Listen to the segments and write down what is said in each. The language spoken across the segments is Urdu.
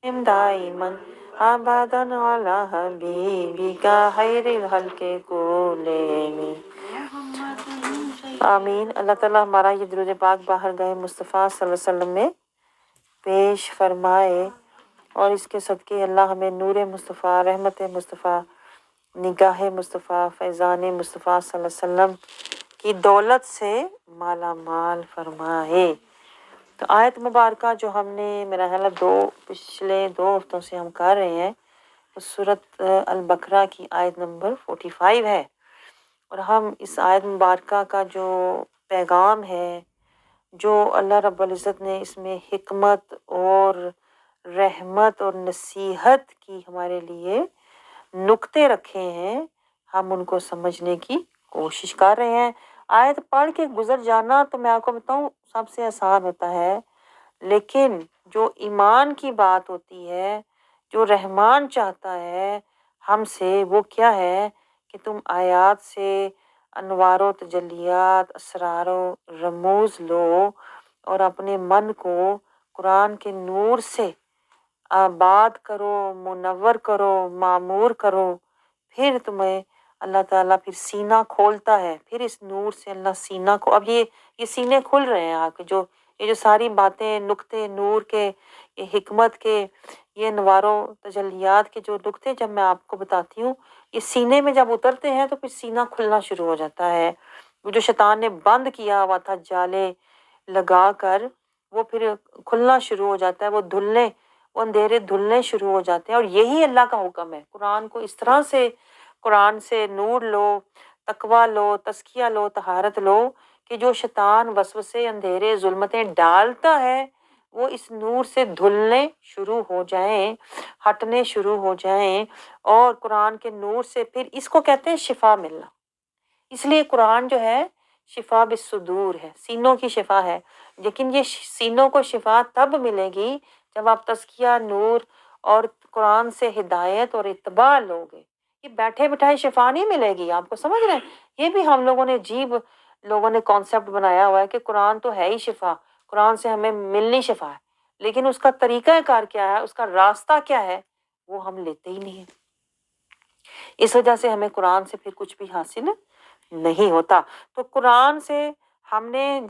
دائماً ابداً علی حبیبک خیر الخلق کلہم۔ آمین۔ اللہ تعالیٰ ہمارا یہ درود پاک باہر گئے مصطفیٰ صلی اللہ علیہ وسلم میں پیش فرمائے، اور اس کے صدقے اللہ ہمیں نور مصطفیٰ، رحمت مصطفیٰ، نگاہ مصطفیٰ، فیضان مصطفیٰ صلی اللہ علیہ وسلم کی دولت سے مالا مال فرمائے۔ تو آیت مبارکہ جو ہم نے میرا خیال ہے پچھلے 2 ہفتوں سے ہم کر رہے ہیں، تو سورۃ البقرہ کی آیت نمبر 45 ہے، اور ہم اس آیت مبارکہ کا جو پیغام ہے، جو اللہ رب العزت نے اس میں حکمت اور رحمت اور نصیحت کی ہمارے لیے نکتے رکھے ہیں، ہم ان کو سمجھنے کی کوشش کر رہے ہیں۔ آیت پڑھ کے گزر جانا تو میں آپ کو بتاؤں سب سے آسان ہوتا ہے، لیکن جو ایمان کی بات ہوتی ہے، جو رحمان چاہتا ہے ہم سے، وہ کیا ہے کہ تم آیات سے انوار و تجلیات، اسرار و رموز لو، اور اپنے من کو قرآن کے نور سے آباد کرو، منور کرو، معمور کرو، پھر تمہیں اللہ تعالیٰ پھر سینہ کھولتا ہے، پھر اس نور سے اللہ سینہ کو، اب یہ سینے کھل رہے ہیں آپ کے، یہ جو ساری باتیں، نقطے نور کے، یہ حکمت کے، یہ انوار و تجلیات کے جو نقطے جب میں آپ کو بتاتی ہوں، یہ سینے میں جب اترتے ہیں تو پھر سینہ کھلنا شروع ہو جاتا ہے۔ وہ جو شیطان نے بند کیا ہوا تھا جالے لگا کر، وہ پھر کھلنا شروع ہو جاتا ہے، وہ اندھیرے دھلنے شروع ہو جاتے ہیں، اور یہی اللہ کا حکم ہے۔ قرآن کو اس طرح سے، قرآن سے نور لو، تقویٰ لو، تزکیہ لو، طہارت لو، کہ جو شیطان وسوسے، اندھیرے، ظلمتیں ڈالتا ہے، وہ اس نور سے دھلنے شروع ہو جائیں، ہٹنے شروع ہو جائیں، اور قرآن کے نور سے پھر اس کو کہتے ہیں شفا ملنا۔ اس لیے قرآن جو ہے شفا بالصدور ہے، سینوں کی شفا ہے، لیکن یہ سینوں کو شفا تب ملے گی جب آپ تزکیہ، نور اور قرآن سے ہدایت اور اتباع لوگے۔ یہ بیٹھے بٹھائے شفا نہیں ملے گی، آپ کو سمجھ رہے ہیں؟ یہ بھی ہم لوگوں نے عجیب کانسیپٹ بنایا ہوا ہے کہ قرآن تو ہے ہی شفا، قرآن سے ہمیں ملنی شفا ہے، لیکن اس کا طریقہ کار کیا ہے، اس کا راستہ کیا ہے، وہ ہم لیتے ہی نہیں ہیں۔ اس وجہ سے ہمیں قرآن سے پھر کچھ بھی حاصل نہیں ہوتا۔ تو قرآن سے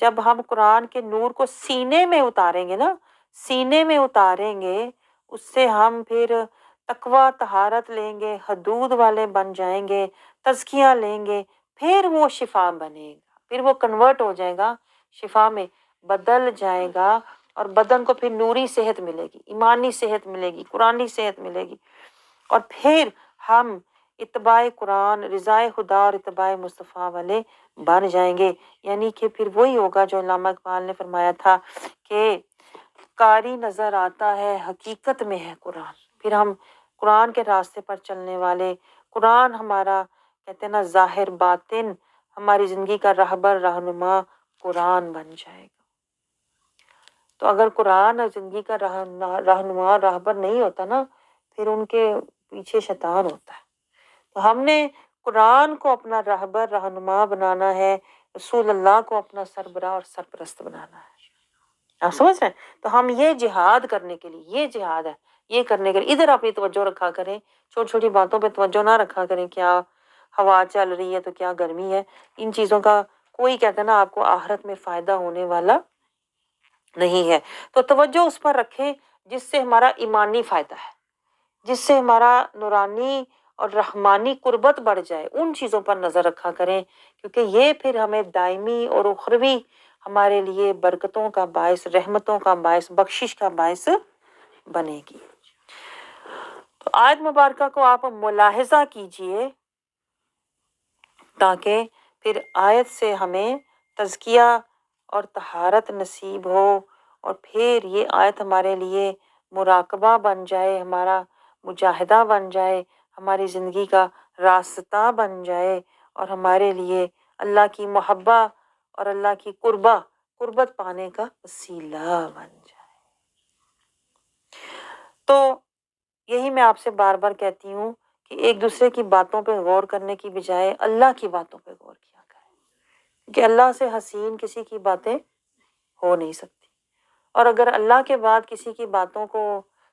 جب ہم قرآن کے نور کو سینے میں اتاریں گے نا، سینے میں اتاریں گے، اس سے ہم پھر تقویٰ، طہارت لیں گے، حدود والے بن جائیں گے، تزکیہ لیں گے، پھر وہ شفا بنے گا، پھر وہ کنورٹ ہو جائے گا، شفا میں بدل جائے گا، اور بدن کو پھر نوری صحت ملے گی، ایمانی صحت ملے گی، قرآنی صحت ملے گی، اور پھر ہم اتباع قرآن، رضائے خدا اور اتباع مصطفیٰ والے بن جائیں گے۔ یعنی کہ پھر وہی ہوگا جو علامہ اقبال نے فرمایا تھا کہ قاری نظر آتا ہے، حقیقت میں ہے قرآن۔ پھر ہم قرآن کے راستے پر چلنے والے، قرآن ہمارا کہتے ہیں نا ظاہر باطن، ہماری زندگی کا رہبر، رہنما قرآن بن جائے گا۔ تو اگر قرآن زندگی کا رہنما، رہبر نہیں ہوتا نا، پھر ان کے پیچھے شیطان ہوتا ہے۔ تو ہم نے قرآن کو اپنا رہبر، رہنما بنانا ہے، رسول اللہ کو اپنا سربراہ اور سرپرست بنانا ہے۔ آپ سمجھ رہے ہیں؟ تو ہم یہ جہاد کرنے کے لیے، یہ جہاد ہے، یہ کرنے کے لیے ادھر اپنی توجہ رکھا کریں، چھوٹی چھوٹی باتوں پہ توجہ نہ رکھا کریں، کیا ہوا چل رہی ہے تو کیا گرمی ہے، ان چیزوں کا کوئی کہتا ہے نا آپ کو آخرت میں فائدہ ہونے والا نہیں ہے۔ تو توجہ اس پر رکھیں جس سے ہمارا ایمانی فائدہ ہے، جس سے ہمارا نورانی اور رحمانی قربت بڑھ جائے، ان چیزوں پر نظر رکھا کریں، کیونکہ یہ پھر ہمیں دائمی اور اخروی ہمارے لیے برکتوں کا باعث، رحمتوں کا باعث، بخشش کا باعث بنے گی۔ تو آیت مبارکہ کو آپ ملاحظہ کیجئے تاکہ پھر آیت سے ہمیں تزکیہ اور طہارت نصیب ہو، اور پھر یہ آیت ہمارے لیے مراقبہ بن جائے، ہمارا مجاہدہ بن جائے، ہماری زندگی کا راستہ بن جائے، اور ہمارے لیے اللہ کی محبت اور اللہ کی قربت پانے کا وسیلہ بن جائے۔ تو یہی میں آپ سے بار بار کہتی ہوں کہ ایک دوسرے کی باتوں پہ غور کرنے کی بجائے اللہ کی باتوں پہ غور کیا کریں، کہ اللہ سے حسین کسی کی باتیں ہو نہیں سکتی، اور اگر اللہ کے بعد کسی کی باتوں کو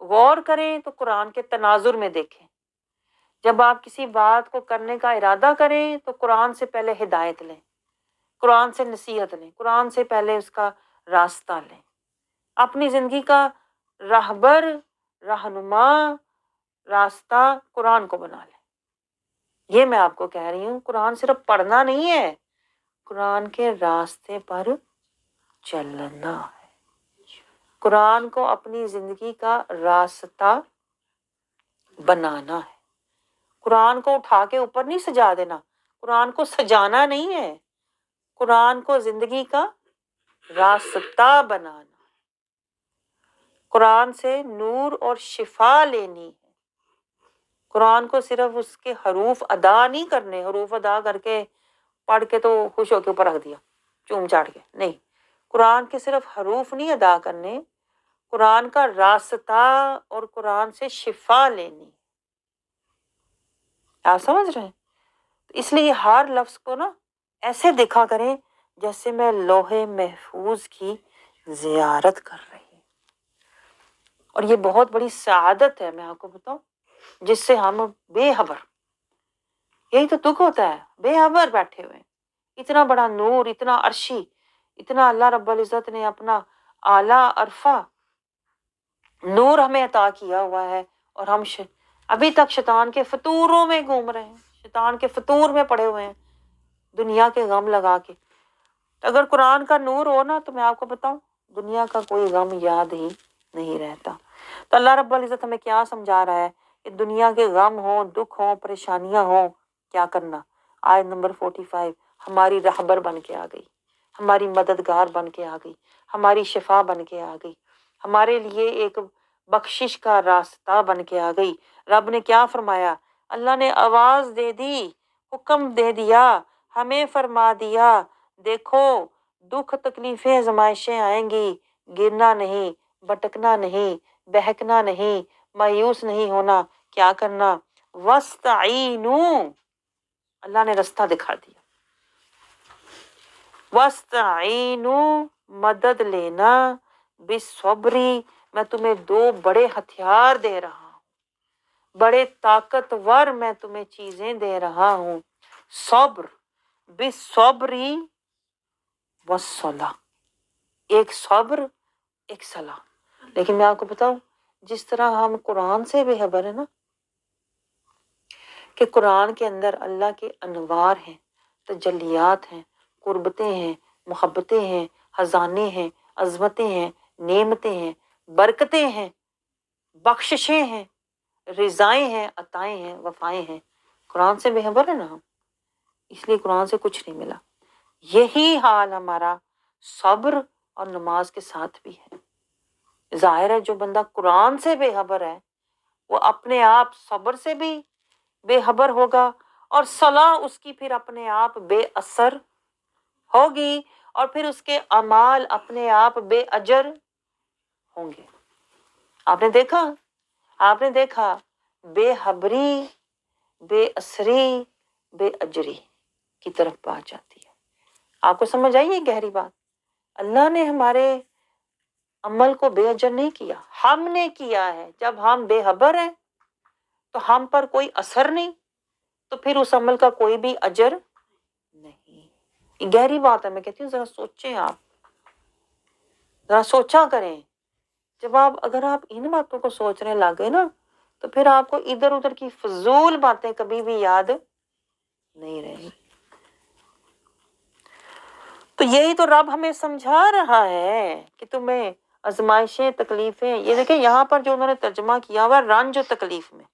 غور کریں تو قرآن کے تناظر میں دیکھیں. جب آپ کسی بات کو کرنے کا ارادہ کریں تو قرآن سے پہلے ہدایت لیں، قرآن سے نصیحت لیں، قرآن سے پہلے اس کا راستہ لیں. اپنی زندگی کا راہبر، رہنما، راستہ قرآن کو بنا لیں. یہ میں آپ کو کہہ رہی ہوں، قرآن صرف پڑھنا نہیں ہے، قرآن کے راستے پر چلنا ہے. قرآن کو اپنی زندگی کا راستہ بنانا ہے. قرآن کو اٹھا کے اوپر نہیں سجا دینا، قرآن کو سجانا نہیں ہے، قرآن کو زندگی کا راستہ بنانا. قرآن سے نور اور شفا لینی ہے. قرآن کو صرف اس کے حروف ادا نہیں کرنے، حروف ادا کر کے پڑھ کے تو خوش ہو کے اوپر رکھ دیا چوم چاٹ کے، نہیں. قرآن کے صرف حروف نہیں ادا کرنے، قرآن کا راستہ اور قرآن سے شفا لینی. آپ سمجھ رہے ہیں؟ اس لیے ہر لفظ کو نا ایسے دیکھا کریں جیسے میں لوح محفوظ کی زیارت کر رہی ہوں. اور یہ بہت بڑی سعادت ہے، میں آپ کو بتاؤں، جس سے ہم بے خبر، یہی تو دکھ ہوتا ہے، بے خبر بیٹھے ہوئے ہیں. اتنا بڑا نور، اتنا عرشی، اتنا اللہ رب العزت نے اپنا اعلیٰ عرفہ نور ہمیں عطا کیا ہوا ہے، اور ہم ابھی تک شیطان کے فطوروں میں گھوم رہے ہیں، شیطان کے فطور میں پڑے ہوئے ہیں دنیا کے غم لگا کے. اگر قرآن کا نور ہو نا تو میں آپ کو بتاؤں دنیا کا کوئی غم یاد ہی نہیں رہتا. تو اللہ رب العزت ہمیں کیا سمجھا رہا ہے کہ دنیا کے غم ہوں، دکھ ہوں، پریشانیاں ہوں، کیا کرنا. آیت نمبر 45 ہماری رہبر بن کے آ گئی، ہماری مددگار بن کے آ گئی، ہماری شفا بن کے آ گئی، ہمارے لیے ایک بخشش کا راستہ بن کے آ گئی. رب نے کیا فرمایا؟ اللہ نے آواز دے دی، حکم دے دیا، ہمیں فرما دیا، دیکھو دکھ تکلیفیں آزمائشیں آئیں گی، گرنا نہیں، بھٹکنا نہیں، بہکنا نہیں، مایوس نہیں ہونا. کیا کرنا؟ وَاسْتَعِینُوا، اللہ نے رستہ دکھا دیا. وَاسْتَعِینُوا، مدد لینا، بِالصَّبْرِ، میں تمہیں دو بڑے ہتھیار دے رہا ہوں، بڑے طاقتور میں تمہیں چیزیں دے رہا ہوں. صبر، بالصبر والصلاۃ، ایک صبر ایک صلاح. لیکن میں آپ کو بتاؤں جس طرح ہم قرآن سے بے خبر ہیں نا، کہ قرآن کے اندر اللہ کے انوار ہیں، تجلیات ہیں، قربتیں ہیں، محبتیں ہیں، خزانے ہیں، عظمتیں ہیں، نعمتیں ہیں، برکتیں ہیں، بخششیں ہیں، رضائیں ہیں، عطائیں ہیں، وفائیں ہیں. قرآن سے بے خبر ہے نا ہم، اس لیے قرآن سے کچھ نہیں ملا. یہی حال ہمارا صبر اور نماز کے ساتھ بھی ہے. ظاہر ہے جو بندہ قرآن سے بے خبر ہے وہ اپنے آپ صبر سے بھی بے خبر ہوگا، اور صلاح اس کی پھر اپنے آپ بے اثر ہوگی، اور پھر اس کے اعمال اپنے آپ بے اجر ہوں گے. آپ نے دیکھا بے خبری، بے اثری، بے اجری کی طرف بات جاتی ہے. آپ کو سمجھ آئی یہ گہری بات؟ اللہ نے ہمارے عمل کو بے اجر نہیں کیا، ہم نے کیا ہے. جب ہم بے خبر ہیں تو ہم پر کوئی اثر نہیں، تو پھر اس عمل کا کوئی بھی اجر نہیں. یہ گہری بات ہے، میں کہتی ہوں ذرا سوچیں، آپ ذرا سوچا کریں. جب اگر آپ ان باتوں کو سوچنے لگے نا تو پھر آپ کو ادھر ادھر کی فضول باتیں کبھی بھی یاد نہیں رہیں. تو یہی تو رب ہمیں سمجھا رہا ہے کہ تمہیں آزمائشیں، تکلیفیں، یہ دیکھیں یہاں پر جو انہوں نے ترجمہ کیا ہوا رنج و تکلیف میں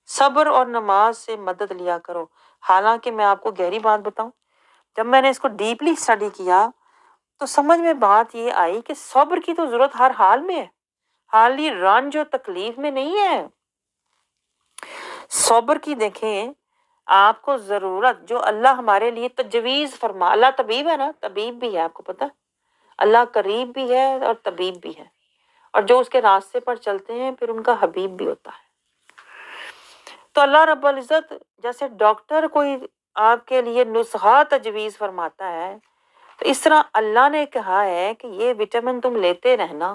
صبر اور نماز سے مدد لیا کرو. حالانکہ میں آپ کو گہری بات بتاؤں، جب میں نے اس کو ڈیپلی اسٹڈی کیا تو سمجھ میں بات یہ آئی کہ صبر کی تو ضرورت ہر حال میں ہے، حالی رنج و تکلیف میں نہیں ہے. صبر کی دیکھیں آپ کو ضرورت جو اللہ ہمارے لیے تجویز فرما، اللہ طبیب ہے نا، طبیب بھی ہے، آپ کو پتہ، اللہ قریب بھی ہے اور طبیب بھی ہے، اور جو اس کے راستے پر چلتے ہیں پھر ان کا حبیب بھی ہوتا ہے. تو اللہ رب العزت جیسے ڈاکٹر کوئی آپ کے لیے نسخہ تجویز فرماتا ہے، تو اس طرح اللہ نے کہا ہے کہ یہ وٹامن تم لیتے رہنا،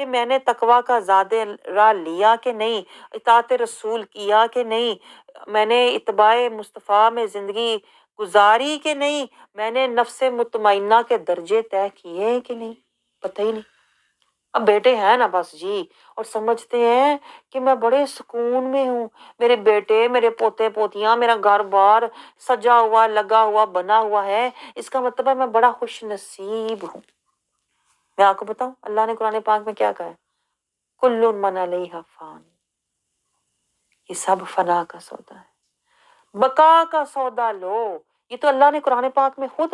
کہ میں نے تقوی کا زیادہ راہ لیا کہ نہیں، اطاعت رسول کیا کہ نہیں، میں نے اتباع مصطفیٰ میں زندگی گزاری کہ نہیں، میں نے نفس مطمئنہ کے درجے طے کیے کہ نہیں، پتہ ہی نہیں۔ اب بیٹے ہیں نا بس جی، اور سمجھتے ہیں کہ میں بڑے سکون میں ہوں، میرے بیٹے، میرے پوتے پوتیاں، میرا گھر بار سجا ہوا لگا ہوا بنا ہوا ہے، اس کا مطلب ہے میں بڑا خوش نصیب ہوں۔ میں آپ کو بتاؤں اللہ نے قرآن پاک میں کیا کہا ہے؟ کل من علیہا فان، یہ سب فنا کا سودا ہے، بقا کا سودا لو۔ یہ تو اللہ نے قرآن پاک میں خود،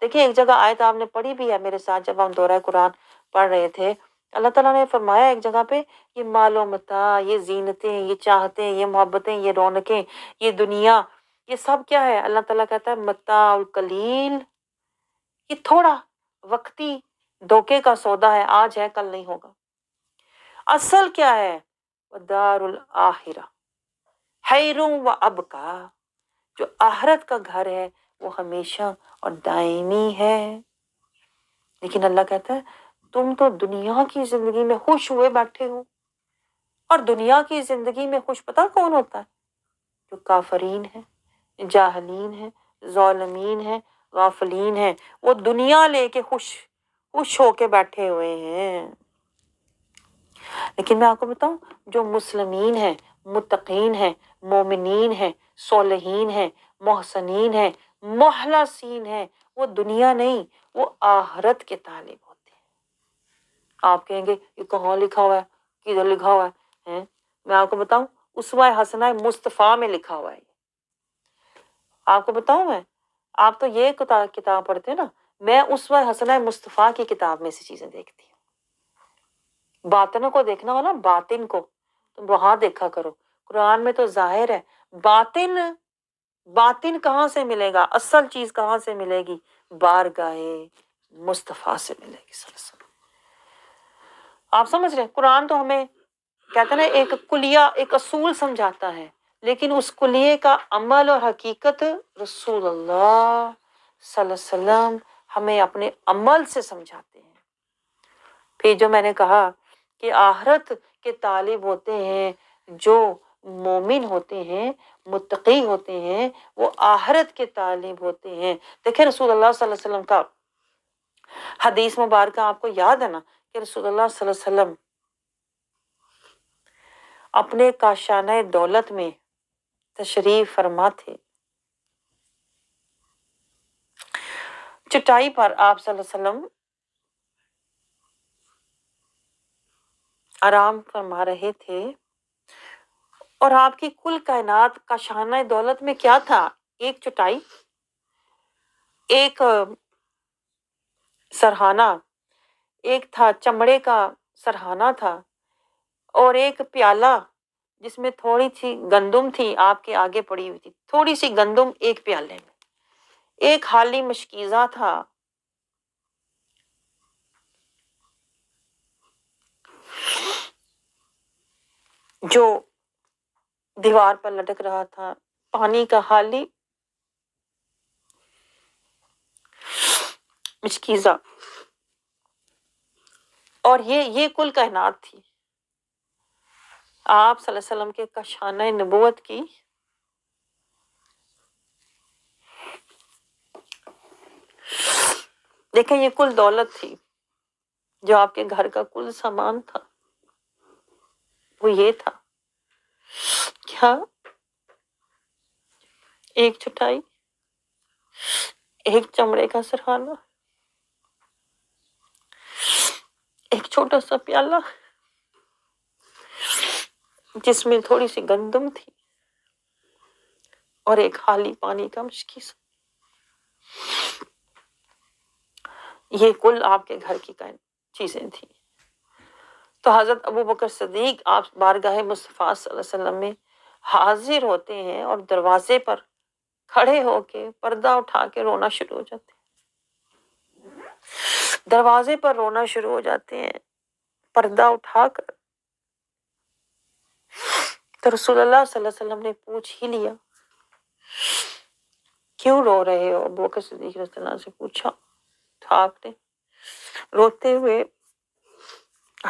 دیکھیں ایک جگہ آیت آپ نے پڑھی بھی ہے میرے ساتھ جب ہم دورہ قرآن پڑھ رہے تھے، اللہ تعالیٰ نے فرمایا ایک جگہ پہ، یہ مال و متاع، یہ زینتیں، یہ چاہتیں، یہ محبتیں، یہ رونقیں، یہ دنیا، یہ سب کیا ہے؟ اللہ تعالیٰ کہتا ہے متاع القلیل، یہ تھوڑا وقتی دھوکے کا سودا ہے، آج ہے کل نہیں ہوگا۔ اصل کیا ہے؟ دار الآخرہ خیر و ابقا، جو آخرت کا گھر ہے وہ ہمیشہ اور دائمی ہے۔ لیکن اللہ کہتا ہے تم تو دنیا کی زندگی میں خوش ہوئے بیٹھے ہو، اور دنیا کی زندگی میں خوش پتہ کون ہوتا ہے؟ جو کافرین ہے، جاہلین ہے، ظالمین ہے، غافلین ہے، وہ دنیا لے کے خوش ہو کے بیٹھے ہوئے ہیں۔ لیکن میں آپ کو بتاؤں جو مسلمین ہیں، متقین ہیں، مومنین ہیں، صالحین ہیں، محسنین ہیں، مخلصین ہیں، وہ دنیا نہیں، وہ آخرت کے طالب ہوتے ہیں۔ آپ کہیں گے یہ کہاں لکھا ہوا ہے، کدھر لکھا ہوا ہے؟ میں آپ کو بتاؤں اسوہ حسنہ مصطفیٰ میں لکھا ہوا ہے۔ آپ کو بتاؤں میں، آپ تو یہ کتاب پڑھتے ہیں نا، میں اسوہ حسنہ مصطفیٰ کی کتاب میں سے چیزیں دیکھتی ہوں۔ باطن کو دیکھنا ہو نا، باطن کو تم وہاں دیکھا کرو، قرآن میں تو ظاہر ہے، باطن کہاں سے ملے گا؟ اصل چیز کہاں سے ملے گی؟ بارگاہ مصطفیٰ سے ملے گی صلی اللہ علیہ وسلم۔ آپ سمجھ رہے ہیں؟ قرآن تو ہمیں کہتے ہیں نا ایک کلیہ، ایک اصول سمجھاتا ہے، لیکن اس کلیے کا عمل اور حقیقت رسول اللہ صلی اللہ علیہ وسلم ہمیں اپنے عمل سے سمجھاتے ہیں۔ پھر جو میں نے کہا کہ آخرت کے طالب ہوتے ہیں، جو مومن ہوتے ہیں، متقی ہوتے ہیں، وہ آخرت کے طالب ہوتے ہیں۔ دیکھیں رسول اللہ صلی اللہ علیہ وسلم کا حدیث مبارکہ آپ کو یاد ہے نا کہ رسول اللہ صلی اللہ علیہ وسلم اپنے کاشانہ دولت میں تشریف فرما تھے، چٹائی پر آپ صلی اللہ علیہ وسلم آرام فرما رہے تھے، اور آپ کی کل کائنات کا شانہ دولت میں کیا تھا؟ ایک چٹائی، ایک سرہانہ، ایک تھا چمڑے کا سرہانہ تھا، اور ایک پیالہ جس میں تھوڑی سی گندم تھی آپ کے آگے پڑی ہوئی تھی، تھوڑی سی گندم ایک پیالے میں، ایک خالی مشکیزہ تھا، جو دیوار پر لٹک رہا تھا، پانی کا خالی مشکیزہ، اور یہ کل کائنات تھی آپ صلی اللہ علیہ وسلم کے کاشانہ نبوت کی۔ دیکھیں یہ کل دولت تھی، جو آپ کے گھر کا کل سامان تھا وہ یہ تھا، کیا؟ ایک چٹائی، ایک چمڑے کا سرہانہ، ایک چھوٹا سا پیالہ جس میں تھوڑی سی گندم تھی، اور ایک خالی پانی کا مشکیزہ۔ یہ کل آپ کے گھر کی چیزیں تھیں۔ تو حضرت ابو بکر صدیق آپ بارگاہ مصطفیٰ صلی اللہ علیہ وسلم میں حاضر ہوتے ہیں، اور دروازے پر کھڑے ہو کے پردہ اٹھا کے رونا شروع ہو جاتے ہیں، دروازے پر رونا شروع ہو جاتے ہیں پردہ اٹھا کر۔ تو رسول اللہ صلی اللہ علیہ وسلم نے پوچھ ہی لیا، کیوں رو رہے ہو؟ ابو بکر صدیق رضی اللہ عنہ سے پوچھا، تو آپ نے روتے ہوئے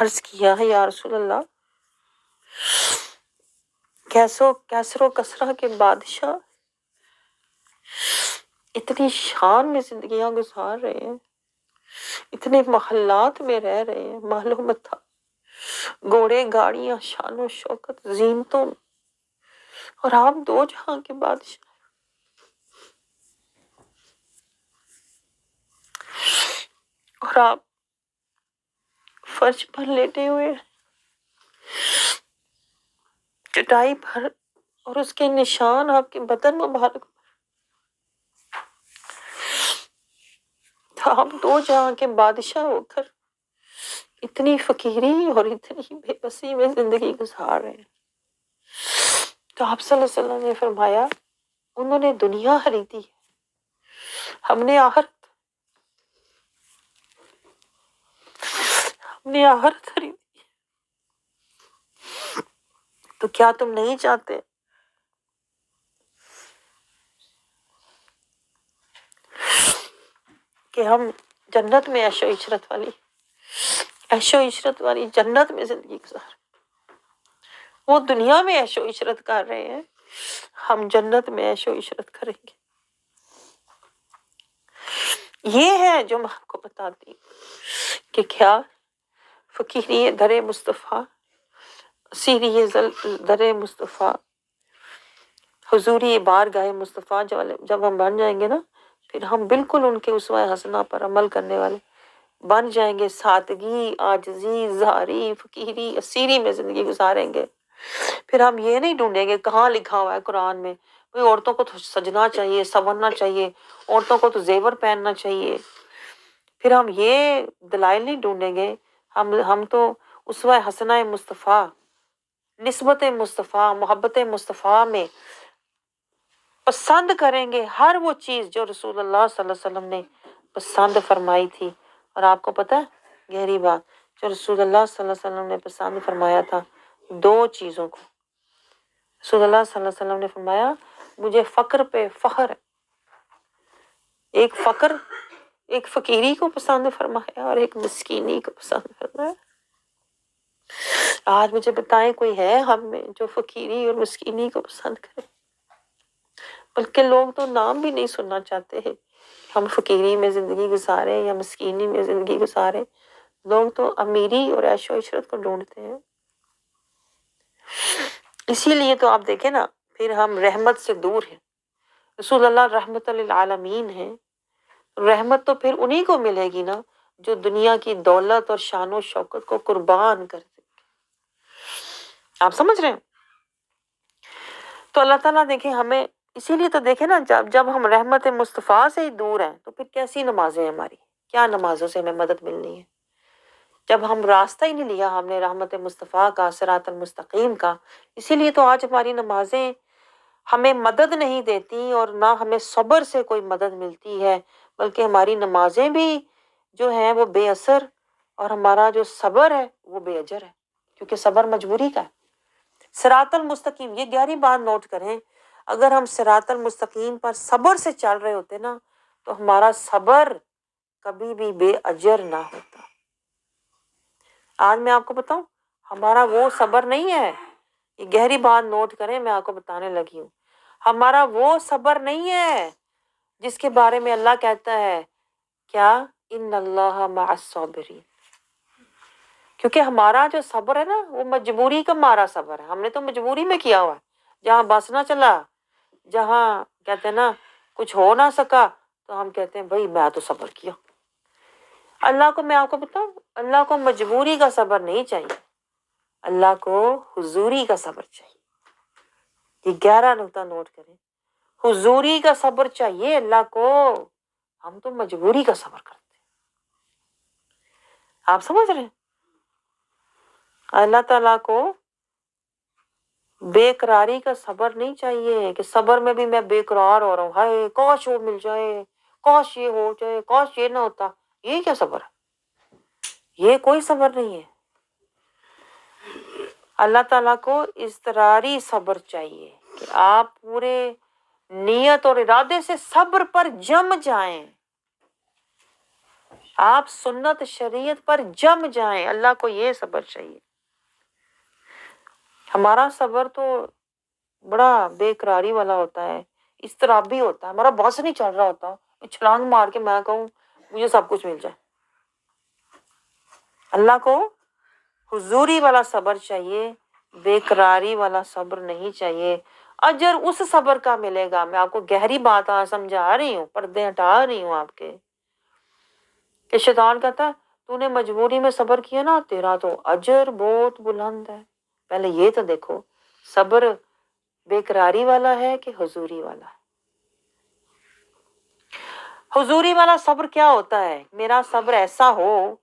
عرض کیا ہے یا رسول اللہ، کیسر و کسرا کے بادشاہ اتنی شان میں زندگیاں گزار رہے ہیں، اتنے محلات میں رہ رہے ہیں، مال و متاع، گھوڑے گاڑیاں، شان و شوکت، زینتوں، اور آپ دو جہاں کے بادشاہ، اور آپ فرش پر لیٹے ہوئے چٹائی پر، اور اس کے نشان آپ کے بدن مبارک، تو آپ دو جہاں کے بادشاہ ہو کر اتنی فقیری اور اتنی بے بسی میں زندگی گزار رہے ہیں۔ تو آپ صلی اللہ علیہ وسلم نے فرمایا انہوں نے دنیا خریدی ہے، ہم نے آخرت خریدی، تو کیا تم نہیں چاہتے کہ ہم جنت میں عیش و عشرت والی جنت میں زندگی گزار، وہ دنیا میں عیش و عشرت کر رہے ہیں، ہم جنت میں عیش و عشرت کریں گے۔ یہ ہے جو میں آپ کو بتاتی ہوں کہ کیا فقیری در مصطفیٰ، سیری در مصطفیٰ، حضوری بارگاہ مصطفیٰ جب ہم بن جائیں گے نا، پھر ہم بالکل ان کے اسوہ حسنہ پر عمل کرنے والے بن جائیں گے، سادگی، عاجزی، زاری، فقیری، اسیری میں زندگی گزاریں گے۔ پھر ہم یہ نہیں ڈھونڈیں گے کہاں لکھا ہوا ہے قرآن میں بھئی عورتوں کو تو سجنا چاہیے، سنورنا چاہیے، عورتوں کو تو زیور پہننا چاہیے، پھر ہم یہ دلائل نہیں ڈھونڈیں گے، ہم تو اسوہ حسنہ مصطفیٰ، نسبت مصطفیٰ، محبت مصطفیٰ میں پسند کریں گے ہر وہ چیز جو رسول اللہ صلی اللہ علیہ وسلم نے پسند فرمائی تھی۔ اور آپ کو پتہ ہے گہری بات، جو رسول اللہ صلی اللہ علیہ وسلم نے پسند فرمایا تھا، دو چیزوں کو رسول اللہ صلی اللہ علیہ وسلم نے فرمایا مجھے فقر پہ فخر ہے، ایک فقیری کو پسند فرمایا اور ایک مسکینی کو پسند فرمایا۔ آج مجھے بتائیں کوئی ہے ہم میں جو فقیری اور مسکینی کو پسند کرے؟ بلکہ لوگ تو نام بھی نہیں سننا چاہتے ہیں، ہم فقیری میں زندگی گزارے یا مسکینی میں زندگی گزارے، لوگ تو امیری اور عیش و عشرت کو ڈھونڈتے ہیں۔ اسی لیے تو آپ دیکھیں نا، پھر ہم رحمت سے دور ہیں، رسول اللہ رحمت للعالمین ہیں، رحمت تو پھر انہی کو ملے گی نا جو دنیا کی دولت اور شان و شوکت کو قربان کر دے۔ آپ سمجھ رہے ہیں؟ تو اللہ تعالیٰ دیکھیں ہمیں، اسی لیے تو دیکھیں نا جب ہم رحمت مصطفیٰ سے ہی دور ہیں تو پھر کیسی نمازیں ہیں ہماری، کیا نمازوں سے ہمیں مدد ملنی ہے؟ جب ہم راستہ ہی نہیں لیا ہم نے رحمت مصطفیٰ کا، صراط المستقیم کا، اسی لیے تو آج ہماری نمازیں ہمیں مدد نہیں دیتی اور نہ ہمیں صبر سے کوئی مدد ملتی ہے، بلکہ ہماری نمازیں بھی جو ہیں وہ بے اثر، اور ہمارا جو صبر ہے وہ بے اجر ہے، کیونکہ صبر مجبوری کا ہے۔ صراط المستقیم، یہ گہری بات نوٹ کریں، اگر ہم صراط المستقیم پر صبر سے چل رہے ہوتے نا تو ہمارا صبر کبھی بھی بے اجر نہ ہوتا۔ آج میں آپ کو بتاؤں ہمارا وہ صبر نہیں ہے، یہ گہری بات نوٹ کریں، میں آپ کو بتانے لگی ہوں، ہمارا وہ صبر نہیں ہے جس کے بارے میں اللہ کہتا ہے کیا ان اللہ مع الصابرین، کیونکہ ہمارا جو صبر ہے نا وہ مجبوری کا مارا صبر ہے، ہم نے تو مجبوری میں کیا ہوا ہے، جہاں بس نہ چلا، جہاں کہتے ہیں نا کچھ ہو نہ سکا تو ہم کہتے ہیں بھائی میں تو صبر کیا۔ اللہ کو میں آپ کو بتاؤں، اللہ کو مجبوری کا صبر نہیں چاہیے، اللہ کو حضوری کا صبر چاہیے۔ یہ گہرا نقطہ نوٹ کریں، حضوری کا صبر چاہیے اللہ کو، ہم تو مجبوری کا صبر کرتے ہیں۔ آپ سمجھ رہے ہیں؟ اللہ تعالیٰ کو بے قراری کا صبر نہیں چاہیے کہ صبر میں بھی میں بے قرار ہو رہا ہوں، ہائے کاش وہ مل جائے، کاش یہ ہو جائے، کاش یہ نہ ہوتا، یہ کیا صبر ہے؟ یہ کوئی صبر نہیں ہے۔ اللہ تعالیٰ کو اضطراری صبر چاہیے کہ آپ پورے نیت اور ارادے سے صبر پر جم جائیں، آپ سنت شریعت پر جم جائیں، اللہ کو یہ صبر چاہیے۔ ہمارا صبر تو بڑا بے قراری والا ہوتا ہے، اضطرابی ہوتا ہے، ہمارا بس نہیں چل رہا ہوتا، چھلانگ مار کے میں کہوں مجھے سب کچھ مل جائے۔ اللہ کو حضوری والا صبر چاہیے، بے قراری والا صبر نہیں چاہیے۔ اجر اس صبر کا ملے گا، میں آپ کو گہری بات سمجھا رہی ہوں، پردے ہٹا رہی ہوں آپ کے، کہ شیطان کہتا ہے تو نے مجبوری میں صبر کیا نا، تیرا تو اجر بہت بلند ہے۔ پہلے یہ تو دیکھو صبر بے قراری والا ہے کہ حضوری والا ہے۔ حضوری والا صبر کیا ہوتا ہے؟ میرا صبر ایسا ہو،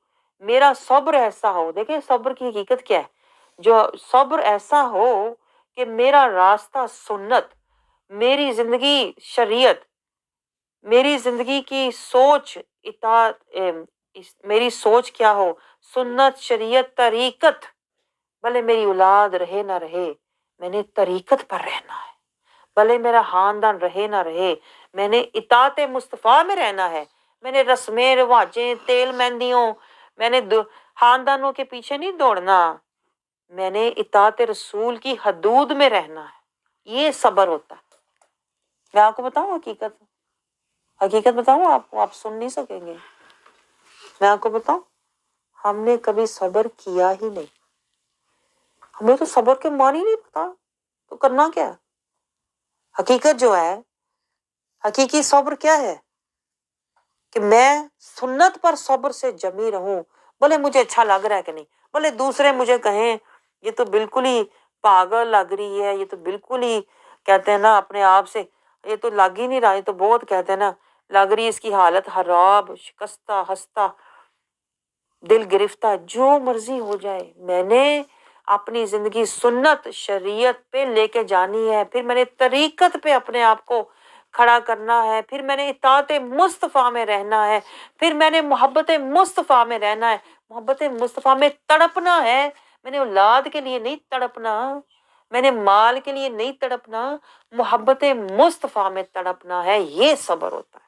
میرا صبر ایسا ہو، دیکھیں صبر کی حقیقت کیا ہے، جو صبر ایسا ہو کہ میرا راستہ سنت، میری زندگی شریعت، میری زندگی کی سوچ اطاعت، میری سوچ کیا ہو، سنت شریعت طریقت، بھلے میری اولاد رہے نہ رہے میں نے طریقت پر رہنا ہے، بھلے میرا خاندان رہے نہ رہے میں نے اطاعت مصطفیٰ میں رہنا ہے، میں نے رسمیں رواجیں تیل مہندیوں، میں نے خاندانوں کے پیچھے نہیں دوڑنا، میں نے اطاعت رسول کی حدود میں رہنا ہے۔ یہ صبر ہوتا ہے۔ میں آپ کو بتاؤں حقیقت بتاؤں آپ کو، آپ سن نہیں سکیں گے۔ میں آپ کو بتاؤں ہم نے کبھی صبر کیا ہی نہیں، ہمیں تو صبر کے معنی نہیں پتا، تو کرنا کیا ہے؟ حقیقت جو ہے، حقیقی صبر کیا ہے کہ میں سنت پر صبر سے جمی رہوں، بھلے مجھے اچھا لگ رہا ہے کہ نہیں، بھلے دوسرے مجھے کہیں یہ تو بالکل ہی پاگل لگ رہی ہے، یہ تو بالکل ہی کہتے ہیں نا اپنے آپ سے یہ تو لگ ہی نہیں رہا، یہ تو بہت کہتے ہیں نا لگ رہی ہے اس کی حالت خراب، شکستہ ہستہ دل گرفتہ، جو مرضی ہو جائے، میں نے اپنی زندگی سنت شریعت پہ لے کے جانی ہے، پھر میں نے طریقت پہ اپنے آپ کو کھڑا کرنا ہے، پھر میں نے اطاعت مصطفیٰ میں رہنا ہے، پھر میں نے محبت مصطفیٰ میں رہنا ہے، محبت مصطفیٰ میں تڑپنا ہے۔ میں نے اولاد کے لیے نہیں تڑپنا، میں نے مال کے لیے نہیں تڑپنا، محبت مصطفیٰ میں تڑپنا ہے۔ یہ صبر ہوتا ہے۔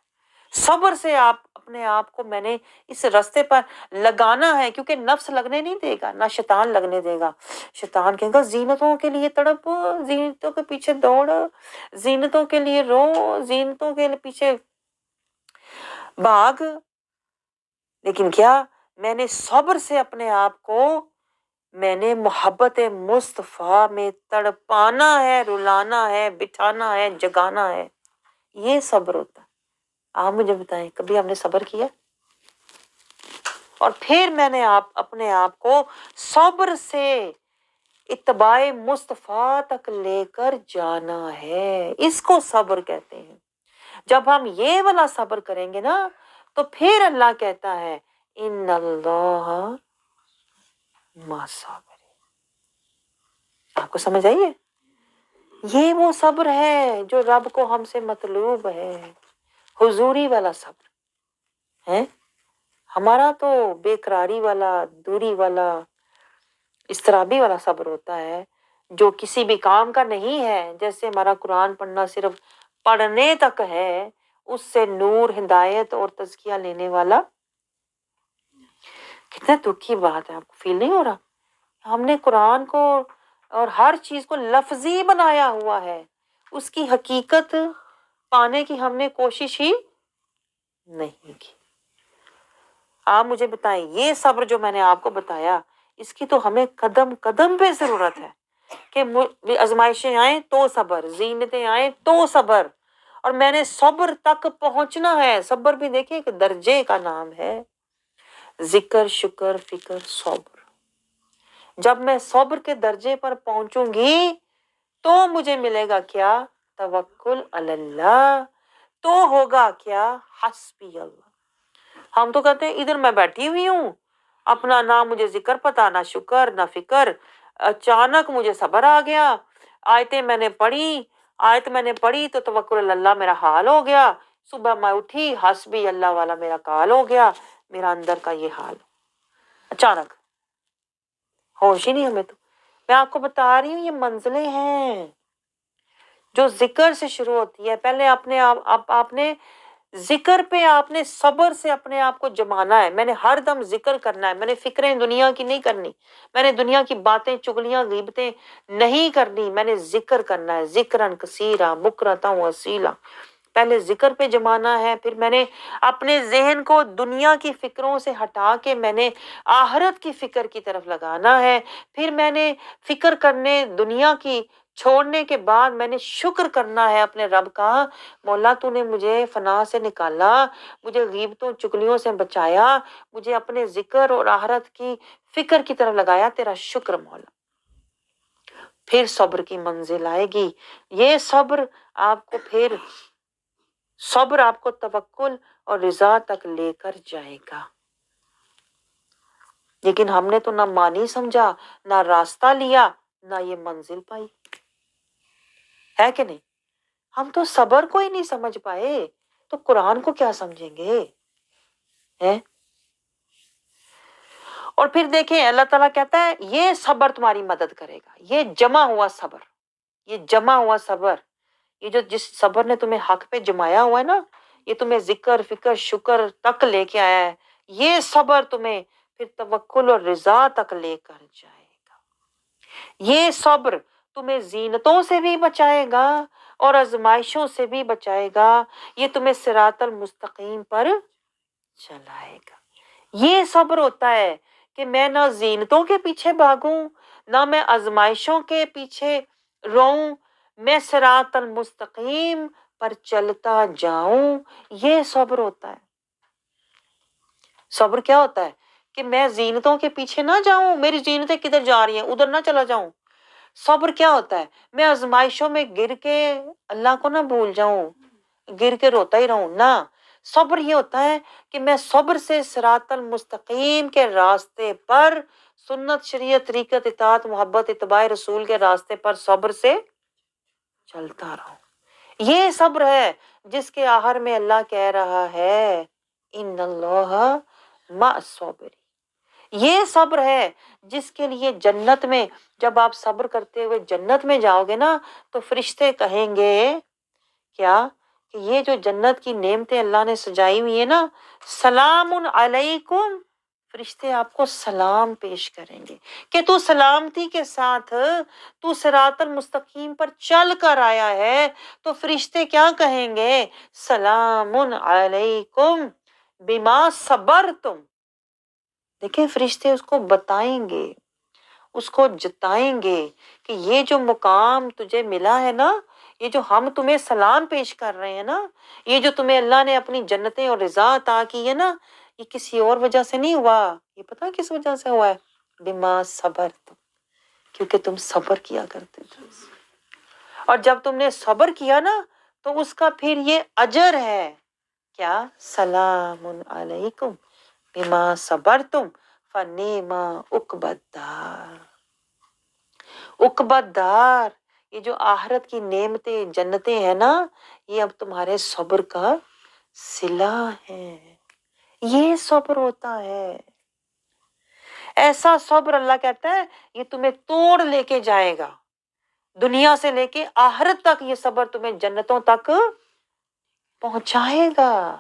صبر سے آپ اپنے آپ کو میں نے اس راستے پر لگانا ہے، کیونکہ نفس لگنے نہیں دے گا، نہ شیطان لگنے دے گا۔ شیطان کہے گا زینتوں کے لیے تڑپ، زینتوں کے پیچھے دوڑ، زینتوں کے لیے رو، زینتوں کے پیچھے بھاگ، لیکن کیا میں نے صبر سے اپنے آپ کو میں نے محبت مصطفیٰ میں تڑپانا ہے، رلانا ہے، بٹھانا ہے، جگانا ہے۔ یہ صبر ہوتا ہے۔ آپ مجھے بتائیں کبھی ہم نے صبر کیا؟ اور پھر میں نے اپنے آپ کو صبر سے اتباع مصطفیٰ تک لے کر جانا ہے، اس کو صبر کہتے ہیں۔ جب ہم یہ والا صبر کریں گے نا تو پھر اللہ کہتا ہے ان اللہ مع الصابرین۔ آپ کو سمجھ آئیے؟ یہ وہ صبر ہے جو رب کو ہم سے مطلوب ہے، حضوری والا صبر ہے۔ ہمارا تو بے قراری والا، دوری والا، اضطرابی والا صبر ہوتا ہے جو کسی بھی کام کا نہیں ہے۔ جیسے ہمارا قرآن پڑھنا صرف پڑھنے تک ہے، اس سے نور، ہدایت اور تزکیہ لینے والا، کتنا دکھ کی بات ہے، آپ کو فیل نہیں ہو رہا؟ ہم نے قرآن کو اور ہر چیز کو لفظی بنایا ہوا ہے، اس کی حقیقت پانے کی ہم نے کوشش ہی نہیں کی۔ آپ مجھے بتائیں یہ صبر جو میں نے آپ کو بتایا، اس کی تو ہمیں قدم قدم پہ ضرورت ہے کہ آزمائشیں آئیں تو صبر، زینتیں آئیں تو صبر، اور میں نے صبر تک پہنچنا ہے۔ صبر بھی دیکھیں کہ درجے کا نام ہے، ذکر، شکر، فکر، صبر۔ جب میں صبر کے درجے پر پہنچوں گی تو مجھے ملے گا کیا؟ توکل علی اللہ، تو ہوگا کیا؟ حسبی اللہ۔ ہم تو کہتے ہیں ادھر میں بیٹھی ہوئی ہوں، اپنا نہ مجھے ذکر پتا، نہ شکر، نہ فکر، اچانک مجھے صبر آ گیا، آیتیں میں نے پڑھی، آیت میں نے پڑھی تو توکل علی اللہ میرا حال ہو گیا، صبح میں اٹھی حسبی اللہ والا میرا کال ہو گیا، میرا اندر کا یہ حال، اچانک ہوش ہی نہیں ہمیں۔ تو میں آپ کو بتا رہی ہوں یہ منزلیں ہیں جو ذکر سے شروع ہوتی ہے۔ پہلے اپنے آپ نے ذکر پہ آپ نے صبر سے اپنے آپ کو جمانا ہے. میں نے ہر دم ذکر کرنا ہے. میں نے فکریں دنیا کی نہیں کرنی. میں نے دنیا کی باتیں چگلیاں غیبتیں نہیں کرنی. میں نے ذکر کرنا ہے. ذکرن کثیرا بکرتا وصیلا. پہلے ذکر پہ جمانا ہے. پھر میں نے اپنے ذہن کو دنیا کی فکروں سے ہٹا کے میں نے آخرت کی فکر کی طرف لگانا ہے. پھر میں نے فکر کرنے دنیا کی چھوڑنے کے بعد میں نے شکر کرنا ہے اپنے رب کا. مولا تو نے مجھے فنا سے نکالا, مجھے غیبتوں چگلیوں سے بچایا, مجھے اپنے ذکر اور آخرت کی فکر کی طرف لگایا. تیرا شکر مولا. پھر صبر کی منزل آئے گی. یہ صبر آپ کو توکل اور رضا تک لے کر جائے گا. لیکن ہم نے تو نہ مانی سمجھا, نہ راستہ لیا, نہ یہ منزل پائی. ہے کہ نہیں؟ ہم تو صبر کو ہی نہیں سمجھ پائے تو قرآن کو کیا سمجھیں گے؟ ہے. اور پھر دیکھیں اللہ تعالیٰ کہتا ہے یہ صبر تمہاری مدد کرے گا. یہ جمع ہوا صبر, یہ جو جس صبر نے تمہیں حق پہ جمایا ہوا ہے نا, یہ تمہیں ذکر فکر شکر تک لے کے آیا ہے. یہ صبر تمہیں پھر توکل اور رضا تک لے کر جائے گا. یہ صبر تمہیں زینتوں سے بھی بچائے گا اور آزمائشوں سے بھی بچائے گا. یہ تمہیں صراط المستقیم پر چلائے گا. یہ صبر ہوتا ہے کہ میں نہ زینتوں کے پیچھے بھاگوں, نہ میں آزمائشوں کے پیچھے روؤں, میں صراط المستقیم پر چلتا جاؤں. یہ صبر ہوتا ہے. صبر کیا ہوتا ہے کہ میں زینتوں کے پیچھے نہ جاؤں, میری زینتیں کدھر جا رہی ہیں ادھر نہ چلا جاؤں. صبر کیا ہوتا ہے میں آزمائشوں میں گر کے اللہ کو نہ بھول جاؤں, گر کے روتا ہی رہوں. نہ, صبر یہ ہوتا ہے کہ میں صبر سے صراط المستقیم کے راستے پر, سنت شریعت طریقت اطاعت محبت اتباع رسول کے راستے پر صبر سے چلتا رہوں. یہ صبر ہے جس کے آخر میں اللہ کہہ رہا ہے ان اللہ مع الصابرین. یہ صبر ہے جس کے لیے جنت میں جب آپ صبر کرتے ہوئے جنت میں جاؤ گے نا تو فرشتے کہیں گے کیا کہ یہ جو جنت کی نعمتیں اللہ نے سجائی ہوئی ہیں نا, سلام علیکم, فرشتے آپ کو سلام پیش کریں گے کہ تو سلامتی کے ساتھ تو صراط المستقیم پر چل کر آیا ہے. تو فرشتے کیا کہیں گے؟ سلام علیکم بما صبرتم. دیکھیں فرشتے اس کو بتائیں گے, اس کو جتائیں گے کہ یہ جو مقام تجھے ملا ہے نا, یہ جو ہم تمہیں سلام پیش کر رہے ہیں نا, یہ جو تمہیں اللہ نے اپنی جنتیں اور رضا عطا کی ہے نا, یہ کسی اور وجہ سے نہیں ہوا. یہ پتہ کس وجہ سے ہوا ہے؟ بما صبرتم, کیونکہ تم صبر کیا کرتے تھے. اور جب تم نے صبر کیا نا تو اس کا پھر یہ اجر ہے کیا؟ سلام علیکم بما صبرتم فنعم عقبی الدار. عقبی الدار, یہ جو آخرت کی نعمتیں جنتیں ہیں نا, یہ اب تمہارے صبر کا صلہ ہے. یہ صبر ہوتا ہے. ایسا صبر اللہ کہتا ہے یہ تمہیں توڑ لے کے جائے گا, دنیا سے لے کے آخرت تک یہ صبر تمہیں جنتوں تک پہنچائے گا.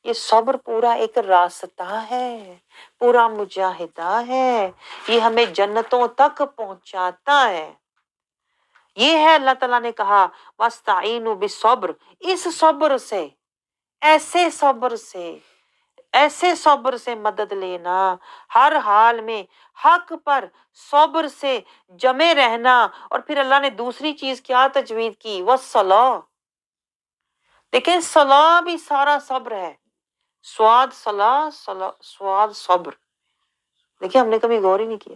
یہ صبر پورا ایک راستہ ہے, پورا مجاہدہ ہے, یہ ہمیں جنتوں تک پہنچاتا ہے. یہ ہے اللہ تعالیٰ نے کہا وَاسْتَعِينُوا بِالصَّبْرِ, اس صبر سے, ایسے صبر سے مدد لینا, ہر حال میں حق پر صبر سے جمے رہنا. اور پھر اللہ نے دوسری چیز کیا تجوید کی؟ وَالصَّلَاةِ. دیکھیں صلاح بھی سارا صبر ہے. سواد صلاح, سواد صبر. دیکھیں ہم نے کبھی غور ہی نہیں کیا,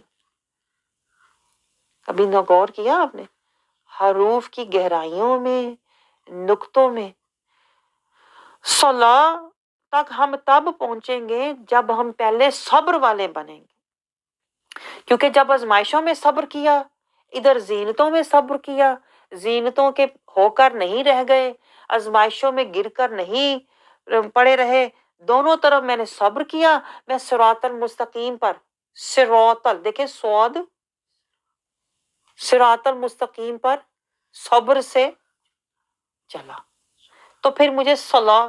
کبھی نہ غور کیا آپ نے حروف کی گہرائیوں میں, نقطوں میں. صلاح تک ہم تب پہنچیں گے جب ہم پہلے صبر والے بنیں گے. کیونکہ جب آزمائشوں میں صبر کیا, ادھر زینتوں میں صبر کیا, زینتوں کے ہو کر نہیں رہ گئے, آزمائشوں میں گر کر نہیں پڑے رہے, دونوں طرف میں نے صبر کیا, میں صراط المستقیم پر, دیکھیں سواد, صراط المستقیم پر صبر سے چلا, تو پھر مجھے صلاح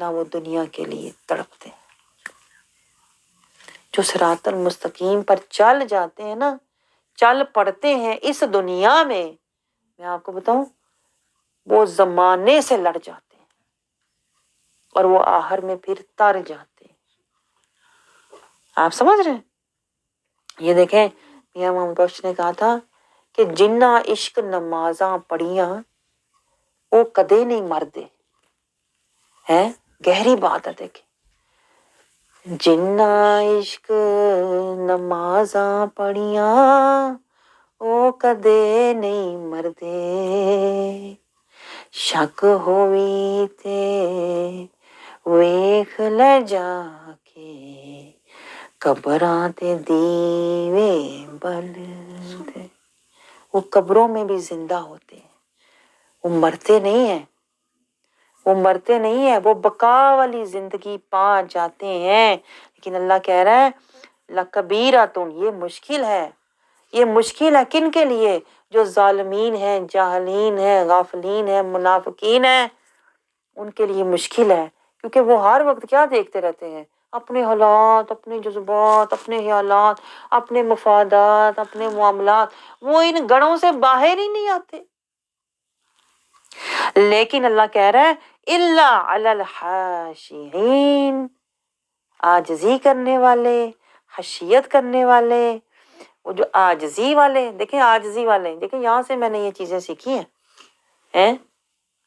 نہ وہ دنیا کے لیے تڑپتے. جو صراط المستقیم پر چل جاتے ہیں نا، چل پڑتے ہیں اس دنیا میں آپ کو بتاؤں وہ زمانے سے لڑ جاتے ہیں اور وہ آخر میں پھر تر جاتے ہیں. آپ سمجھ رہے ہیں؟ یہ دیکھیں میاں محمد بخش نے کہا تھا کہ جنہ عشق نمازاں پڑھیاں وہ کدے نہیں مردے. ہے گہری بات ہے. دیکھیں جنہ عشق نمازاں پڑھیاں وہ کدے نہیں مردے. شک ہوئی تے ویکھ لے جا کے قبراں تے دیوے بل دے. وہ قبروں میں بھی زندہ ہوتے ہیں، وہ مرتے نہیں ہیں، وہ مرتے نہیں ہیں، وہ بقا والی زندگی پا جاتے ہیں. لیکن اللہ کہہ رہا ہے لَکَبِیرَۃٌ، یہ مشکل ہے. یہ مشکل ہے کن کے لیے؟ جو ظالمین ہیں، جاہلین ہیں، غافلین ہیں، منافقین ہیں، ان کے لیے مشکل ہے. کیونکہ وہ ہر وقت کیا دیکھتے رہتے ہیں؟ اپنے حالات، اپنے جذبات، اپنے خیالات، اپنے مفادات، اپنے معاملات. وہ ان گڑھوں سے باہر ہی نہیں آتے. لیکن اللہ کہہ رہا ہے الا علی الخاشعین، عاجزی کرنے والے، خشیت کرنے والے. وہ جو عاجزی والے، دیکھیں عاجزی والے، دیکھیں یہاں سے میں نے یہ چیزیں سیکھی ہیں.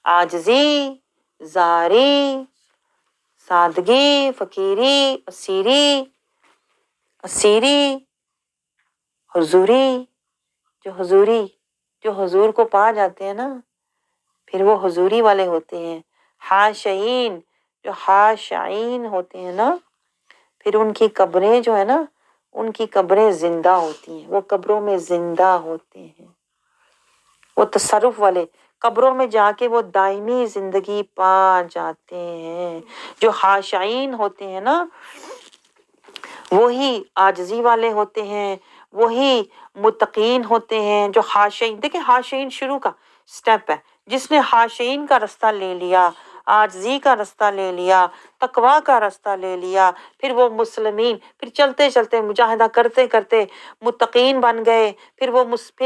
عاجزی، زاری، سادگی، فقیری، اسیری، حضوری. جو حضور کو پا جاتے ہیں نا پھر وہ حضوری والے ہوتے ہیں. خاشعین، جو خاشعین ہوتے ہیں نا پھر ان کی قبریں جو ہے نا ان کی قبریں زندہ ہوتی ہیں. وہ قبروں میں زندہ ہوتے ہیں. وہ تصرف والے قبروں میں جا کے وہ دائمی زندگی پا جاتے ہیں. جو خاشعین ہوتے ہیں نا وہی عاجزی والے ہوتے ہیں، وہی متقین ہوتے ہیں. جو خاشعین، دیکھیں خاشعین شروع کا سٹیپ ہے. جس نے خاشعین کا رستہ لے لیا، عاجزی کا رستہ لے لیا، تقویٰ کا رستہ لے لیا، پھر وہ مسلمین، پھر چلتے چلتے مجاہدہ کرتے کرتے متقین بن گئے، پھر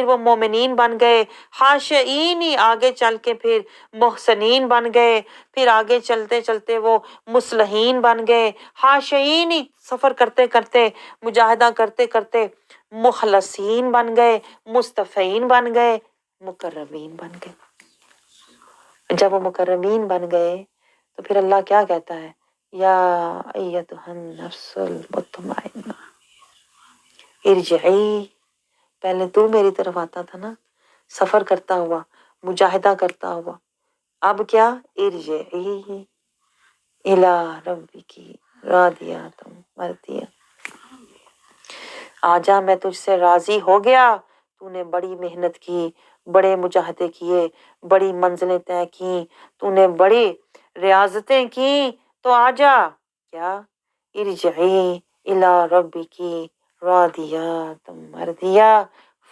وہ مومنین بن گئے. خاشعین ہی آگے چل کے پھر محسنین بن گئے، پھر آگے چلتے چلتے وہ مصلحین بن گئے. خاشعین ہی سفر کرتے کرتے مجاہدہ کرتے کرتے مخلصین بن گئے، مصطفین بن گئے، مقربین بن گئے. جب وہ مقربین بن گئے تو پھر اللہ کیا کہتا ہے؟ یا ایتھا النفس المطمئنہ ارجعی. پہلے تو میری طرف آتا تھا نا سفر کرتا ہوا، مجاہدہ کرتا ہوا. اب کیا؟ ارجعی الی ربک راضیۃ مرضیہ. آجا میں تجھ سے راضی ہو گیا، تو نے بڑی محنت کی، بڑے مجاہدے کیے، بڑی منزلیں طے کی، تو نے بڑی ریاضتیں کی، تو آجا کیا؟ ارجعی الی ربک راضیۃ مرضیہ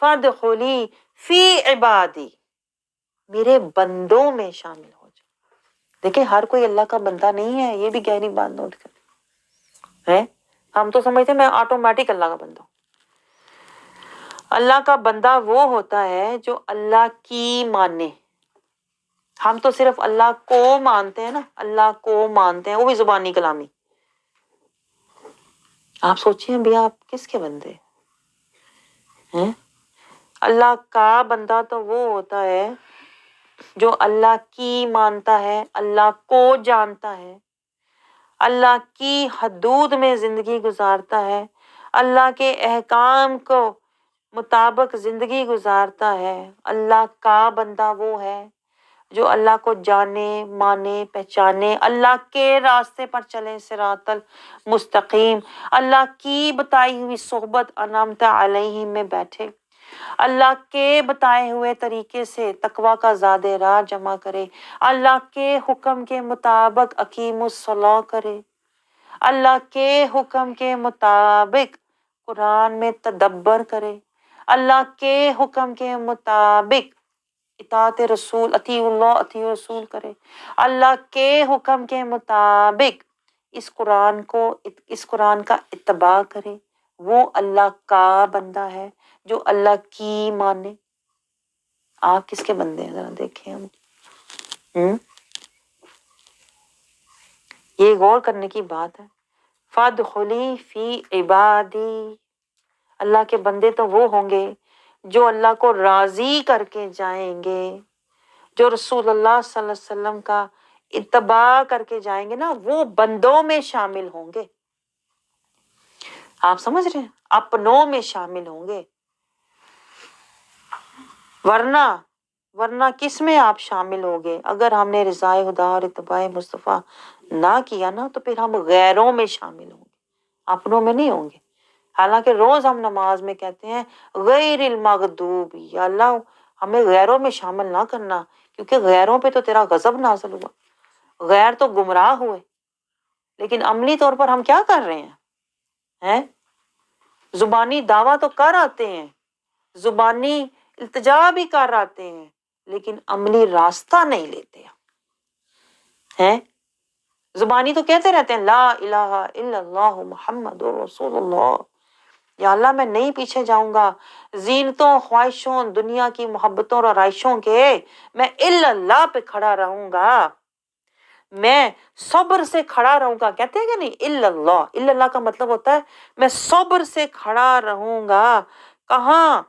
فادخلی فی عبادی، میرے بندوں میں شامل ہو جا. دیکھیں ہر کوئی اللہ کا بندہ نہیں ہے، یہ بھی گہری بات نوٹ کریں. ہم تو سمجھتے ہیں میں آٹومیٹک اللہ کا بندہ ہوں. اللہ کا بندہ وہ ہوتا ہے جو اللہ کی مانے. ہم تو صرف اللہ کو مانتے ہیں نا، اللہ کو مانتے ہیں، وہ بھی زبانی کلامی. آپ سوچیں بھی آپ کس کے بندے ہیں؟ اللہ کا بندہ تو وہ ہوتا ہے جو اللہ کی مانتا ہے، اللہ کو جانتا ہے، اللہ کی حدود میں زندگی گزارتا ہے، اللہ کے احکام کو مطابق زندگی گزارتا ہے. اللہ کا بندہ وہ ہے جو اللہ کو جانے، مانے، پہچانے، اللہ کے راستے پر چلے، صراط المستقیم، اللہ کی بتائی ہوئی صحبت انعمت علیہم میں بیٹھے، اللہ کے بتائے ہوئے طریقے سے تقویٰ کا زاد راہ جمع کرے، اللہ کے حکم کے مطابق اقیم الصلاۃ کرے، اللہ کے حکم کے مطابق قرآن میں تدبر کرے، اللہ کے حکم کے مطابق اطاعت رسول، اطیع اللہ اطیع رسول کرے، اللہ کے حکم کے مطابق اس قرآن کا اتباع کرے، وہ اللہ کا بندہ ہے جو اللہ کی مانے۔ آپ کس کے بندے ہیں ذرا دیکھیں ہم۔ یہ غور کرنے کی بات ہے۔ فادخلی فی عبادی، اللہ کے بندے تو وہ ہوں گے جو اللہ کو راضی کر کے جائیں گے، جو رسول اللہ صلی اللہ علیہ وسلم کا اتباع کر کے جائیں گے نا، وہ بندوں میں شامل ہوں گے۔ آپ سمجھ رہے ہیں؟ اپنوں میں شامل ہوں گے، ورنہ کس میں آپ شامل ہوگے؟ اگر ہم نے رضائے خدا اور اتباع مصطفیٰ نہ کیا نا تو پھر ہم غیروں میں شامل ہوں گے، اپنوں میں نہیں ہوں گے۔ حالانکہ روز ہم نماز میں کہتے ہیں غیر المغضوب، یا اللہ ہمیں غیروں میں شامل نہ کرنا، کیونکہ غیروں پہ تو تیرا غضب نازل ہوا، غیر تو گمراہ ہوئے۔ لیکن عملی طور پر ہم کیا کر رہے ہیں؟ زبانی دعویٰ تو کر آتے ہیں، زبانی التجا بھی کر آتے ہیں، لیکن عملی راستہ نہیں لیتے ہیں۔ زبانی تو کہتے رہتے ہیں لا الہ الا اللہ محمد رسول اللہ، یا اللہ میں نہیں پیچھے جاؤں گا زینتوں، خواہشوں، دنیا کی محبتوں اور آرائشوں کے، میں الا اللہ پہ کھڑا رہوں گا، میں صبر سے کھڑا رہوں گا۔ کہتے ہیں کہ نہیں، الا اللہ، الا اللہ کا مطلب ہوتا ہے میں صبر سے کھڑا رہوں گا۔ کہاں؟